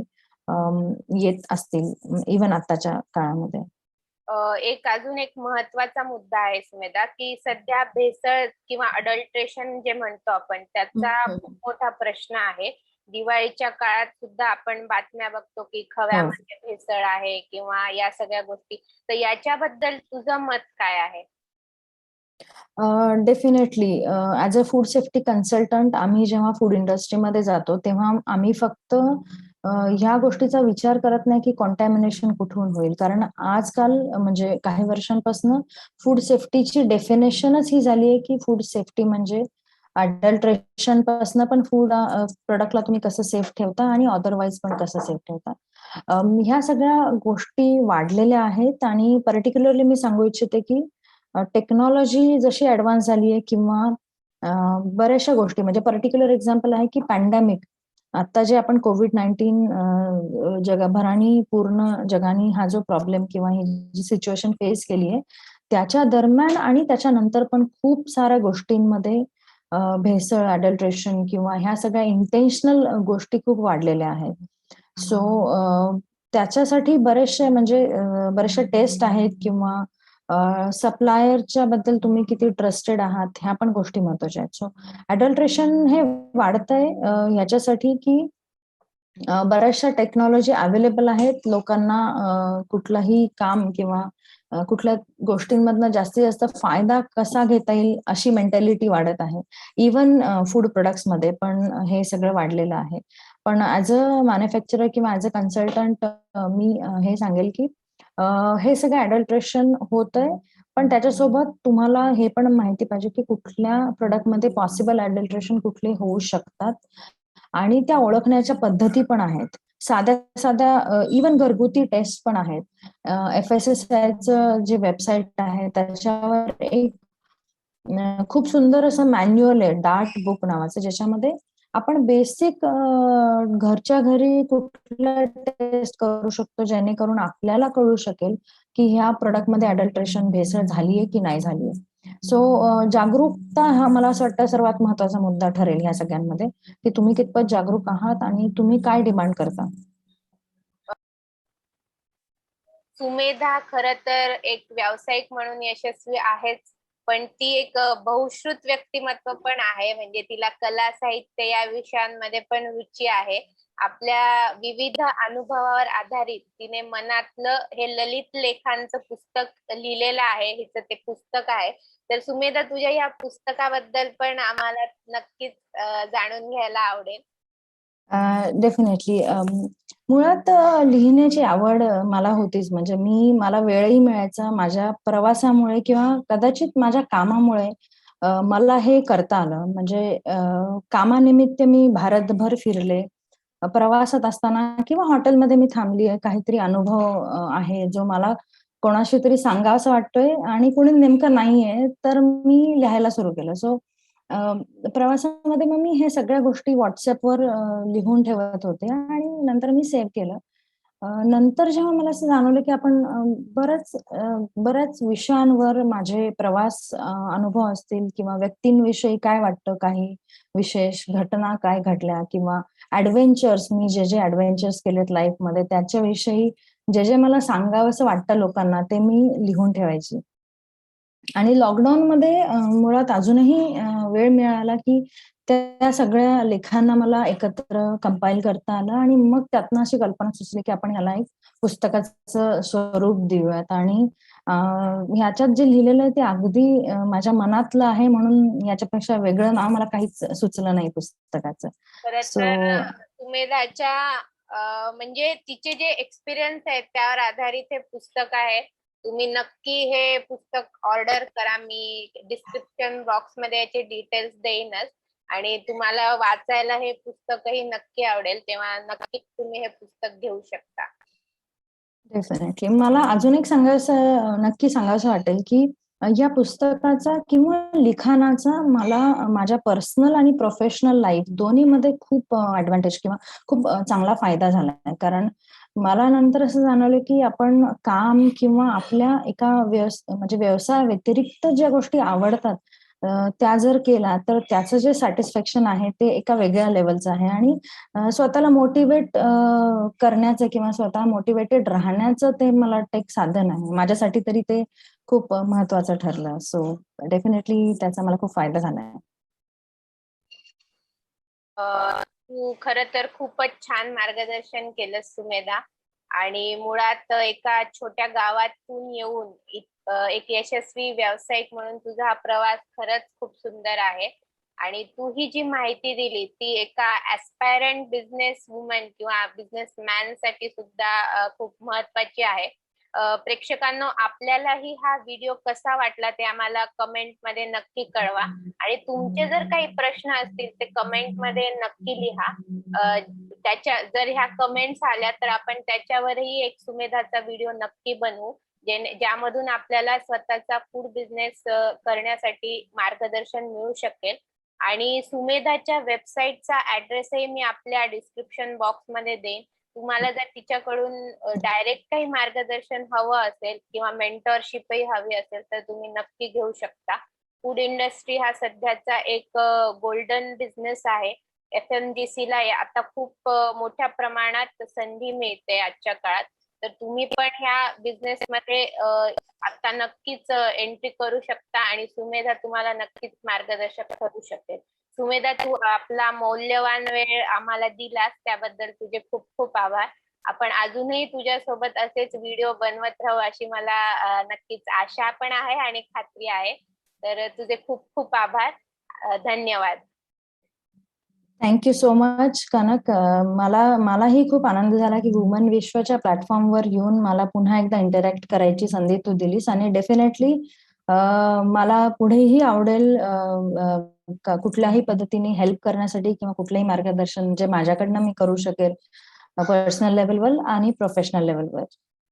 [SPEAKER 2] येत असतील, इव्हन आत्ताच्या काळामध्ये.
[SPEAKER 1] अजून एक महत्वाचा मुद्दा आहे सुमेधा, की सध्या भेसळ किंवा अडल्ट्रेशन जे म्हणतो आपण, त्याचा खूप मोठा प्रश्न आहे. दिवाळीच्या काळात सुद्धा आपण बातम्या बघतो की
[SPEAKER 2] हो.
[SPEAKER 1] खव्यामध्ये भेसळ आहे किंवा या सगळ्या गोष्टी. तर याच्याबद्दल तुझं मत काय आहे?
[SPEAKER 2] Definitely as a food safety consultant आम्ही जेव्हा फूड इंडस्ट्रीमध्ये जातो, तेव्हा आम्ही फक्त ह्या गोष्टीचा विचार करत नाही की कॉन्टॅमिनेशन कुठून होईल. कारण आजकाल म्हणजे काही वर्षांपासून फूड सेफ्टीची डेफिनेशनच ही झाली आहे, की फूड सेफ्टी म्हणजे अडल्ट्रेशन पासून पण फूड प्रॉडक्टला तुम्ही कसं सेफ ठेवता आणि अदरवाईज पण कसं सेफ ठेवता. ह्या सगळ्या गोष्टी वाढलेल्या आहेत आणि पर्टिक्युलरली मी सांगू इच्छिते की टेक्नॉलॉजी जशी ऍडव्हान्स झाली आहे किंवा बऱ्याचशा गोष्टी म्हणजे पर्टिक्युलर एक्झाम्पल आहे की पॅन्डेमिक. आता जे आपण कोविड-19 जगभराने पूर्ण जगाने हा जो प्रॉब्लेम किंवा ही जी सिच्युएशन फेस केली आहे, त्याच्या दरम्यान आणि त्याच्यानंतर पण खूप साऱ्या गोष्टींमध्ये भेसळ, अडल्ट्रेशन किंवा ह्या सगळ्या इंटेन्शनल गोष्टी खूप वाढलेल्या आहेत. सो त्याच्यासाठी बरेचसे म्हणजे बरेचसे टेस्ट आहेत किंवा सप्लायरच्या बद्दल तुम्ही किती ट्रस्टेड आहात, ह्या पण गोष्टी महत्वाच्या आहेत. सो अडल्ट्रेशन हे वाढतंय याच्यासाठी की बऱ्याचशा टेक्नॉलॉजी अवेलेबल आहेत. लोकांना कुठलंही काम किंवा कुठल्या गोष्टींमधनं जास्तीत जास्त फायदा कसा घेता येईल अशी मेंटॅलिटी वाढत आहे. इव्हन फूड प्रोडक्ट्समध्ये पण हे सगळं वाढलेलं आहे. पण ॲज अ मॅन्युफॅक्चरर किंवा ॲज अ कन्सल्टंट मी हे सांगेल की हे सगळं अडल्ट्रेशन होतंय. पण त्याच्यासोबत तुम्हाला हे पण माहिती पाहिजे की कुठल्या प्रॉडक्टमध्ये पॉसिबल अडल्ट्रेशन कुठले होऊ शकतात आणि त्या ओळखण्याच्या पद्धती पण आहेत. साध्या इव्हन घरगुती टेस्ट पण आहेत. FSSAIचं जे वेबसाईट आहे त्याच्यावर एक खूप सुंदर असं मॅन्युअल आहे, डार्ट बुक नावाचं, ज्याच्यामध्ये आपण बेसिक घरच्या घरी कुठल्या टेस्ट करू शकतो, जेणेकरून आपल्याला कळू शकेल की ह्या प्रॉडक्टमध्ये अडल्ट्रेशन, भेसळ झालीये की नाही झालीये. सो जागरूकता हा मला असं वाटतं सर्वात महत्वाचा मुद्दा ठरेल ह्या सगळ्यांमध्ये, की तुम्ही कितपत जागरूक आहात आणि तुम्ही काय डिमांड करता.
[SPEAKER 1] सुमेधा खर तर एक व्यावसायिक म्हणून यशस्वी आहेच, पण ती एक बहुश्रुत व्यक्तिमत्व पण आहे. म्हणजे तिला कला साहित्य या विषयांमध्ये पण रुची आहे. आपल्या विविध अनुभवावर आधारित तिने मनातलं हे ललित लेखांचं पुस्तक लिहिलेलं आहे. हिचं ते पुस्तक आहे. तर सुमेधा, तुझ्या या पुस्तकाबद्दल पण आम्हाला नक्कीच जाणून घ्यायला आवडेल.
[SPEAKER 2] डेफिनेटली. मुळात लिहिण्याची आवड मला होतीच. म्हणजे मला वेळही मिळायचा माझ्या प्रवासामुळे किंवा कदाचित माझ्या कामामुळे मला हे करता आलं. म्हणजे कामानिमित्त मी भारतभर फिरले. प्रवासात असताना किंवा हॉटेलमध्ये मी थांबली आहे. काहीतरी अनुभव आहे जो मला कोणाशी तरी सांगावासा वाटतोय आणि कोणी नेमकं नाहीये, तर मी लिहायला सुरू केलं. सो प्रवासामध्ये मग मी हे सगळ्या गोष्टी WhatsAppवर लिहून ठेवत होते आणि नंतर मी सेव्ह केलं. नंतर जेव्हा मला असं जाणवलं, की आपण बऱ्याच विषयांवर माझे अनुभव असतील किंवा व्यक्तींविषयी काय वाटतं, काही विशेष घटना काय घडल्या किंवा मी जे ॲडव्हेंचर्स केलेत लाईफमध्ये त्याच्याविषयी जे मला सांगावसं वाटतं लोकांना, ते मी लिहून ठेवायची. आणि लॉकडाऊनमध्ये मुळात अजूनही वेळ मिळाला, की त्या सगळ्या लेखांना मला एकत्र कंपाईल करता आलं आणि मग त्यातनं अशी कल्पना सुचली, की आपण ह्याला एक पुस्तकाचं स्वरूप देऊयात आणि ह्याच्यात जे लिहिलेलं आहे ते अगदी माझ्या मनातलं आहे म्हणून याच्यापेक्षा वेगळं नाव मला काहीच सुचलं नाही पुस्तकाचं.
[SPEAKER 1] खरं
[SPEAKER 2] सो
[SPEAKER 1] तर सुमेधाच्या म्हणजे तिचे जे एक्सपिरियन्स आहेत त्यावर आधारित हे पुस्तक आहे. तुम्ही नक्की हे पुस्तक ऑर्डर करा. मी डिस्क्रिप्शन बॉक्स मध्ये याचे डिटेल्स देईनच आणि तुम्हाला वाचायला हे पुस्तकही नक्की आवडेल. तेव्हा नक्कीच तुम्ही हे पुस्तक घेऊ शकता.
[SPEAKER 2] डेफिनेटली. मला अजून एक नक्की सांगावसं वाटेल, की या पुस्तकाचा किंवा लिखाणाचा मला माझ्या पर्सनल आणि प्रोफेशनल लाईफ दोन्हीमध्ये खूप ॲडव्हांटेज किंवा खूप चांगला फायदा झालाय. कारण मला नंतर असं जाणवलं, की आपण काम किंवा आपल्या एका म्हणजे व्यवसायाव्यतिरिक्त ज्या गोष्टी आवडतात त्या जर केल्या तर त्याचं जे सॅटिस्फॅक्शन आहे ते एका वेगळ्या लेव्हलचं आहे आणि स्वतःला मोटिव्हेट करण्याचं किंवा स्वतः मोटिव्हेटेड राहण्याचं ते मला वाटतं एक साधन आहे. माझ्यासाठी तरी ते खूप महत्वाचं ठरलं. सो डेफिनेटली त्याचा मला खूप फायदा झालाय.
[SPEAKER 1] तू खरं तर खूपच छान मार्गदर्शन केलंस सुमेधा. आणि मुळात एका छोट्या गावातून येऊन एक यशस्वी व्यावसायिक म्हणून तुझा हा प्रवास खरंच खूप सुंदर आहे. आणि तू ही जी माहिती दिली ती एका ऍस्पायरंट बिझनेस वुमन किंवा बिझनेस मॅन साठी सुद्धा खूप महत्वाची आहे. प्रेक्षकांनो, आपल्यालाही हा व्हिडिओ कसा वाटला ते आम्हाला कमेंट मध्ये नक्की कळवा. आणि तुमचे जर काही प्रश्न असतील ते कमेंट मध्ये नक्की लिहा. जर ह्या कमेंट्स आल्या तर आपण त्याच्यावरही एक सुमेधाचा व्हिडिओ नक्की बनवू, ज्यामधून आपल्याला स्वतःचा फूड बिझनेस करण्यासाठी मार्गदर्शन मिळू शकेल. आणि सुमेधाच्या वेबसाईटचा ऍड्रेसही मी आपल्या डिस्क्रिप्शन बॉक्स मध्ये देईन. तुम्हाला जर तिच्याकडून डायरेक्ट काही मार्गदर्शन हवं असेल किंवा मेंटरशिपही हवी असेल तर तुम्ही नक्की घेऊ शकता. फूड इंडस्ट्री हा सध्याचा एक गोल्डन बिझनेस आहे. FMGC ला आता खूप मोठ्या प्रमाणात संधी मिळते आजच्या काळात. तर तुम्ही पण ह्या बिझनेस मध्ये आता नक्कीच एंट्री करू शकता आणि सुमेधा तुम्हाला नक्कीच मार्गदर्शक करू शकेल. सुमेधा, तू आपला मौल्यवान वेळ आम्हाला दिलास त्याबद्दल तुझे खूप खूप आभार. आपण अजूनही तुझ्या सोबत असेच व्हिडिओ बनवत राहू अशी मला नक्कीच आशा पण आहे आणि खात्री आहे. तर तुझे खूप खूप आभार. धन्यवाद.
[SPEAKER 2] Thank you so much Kanak. मलाही खूप आनंद झाला की वुमन विश्वच्या प्लॅटफॉर्मवर येऊन मला पुन्हा एकदा इंटरॅक्ट करायची संधी तू दिलीस आणि डेफिनेटली मला पुढेही आवडेल कुठल्याही पद्धतीने हेल्प करण्यासाठी किंवा कुठलंही मार्गदर्शन जे माझ्याकडनं मी करू शकेल पर्सनल लेवलवर आणि प्रोफेशनल लेवलवर.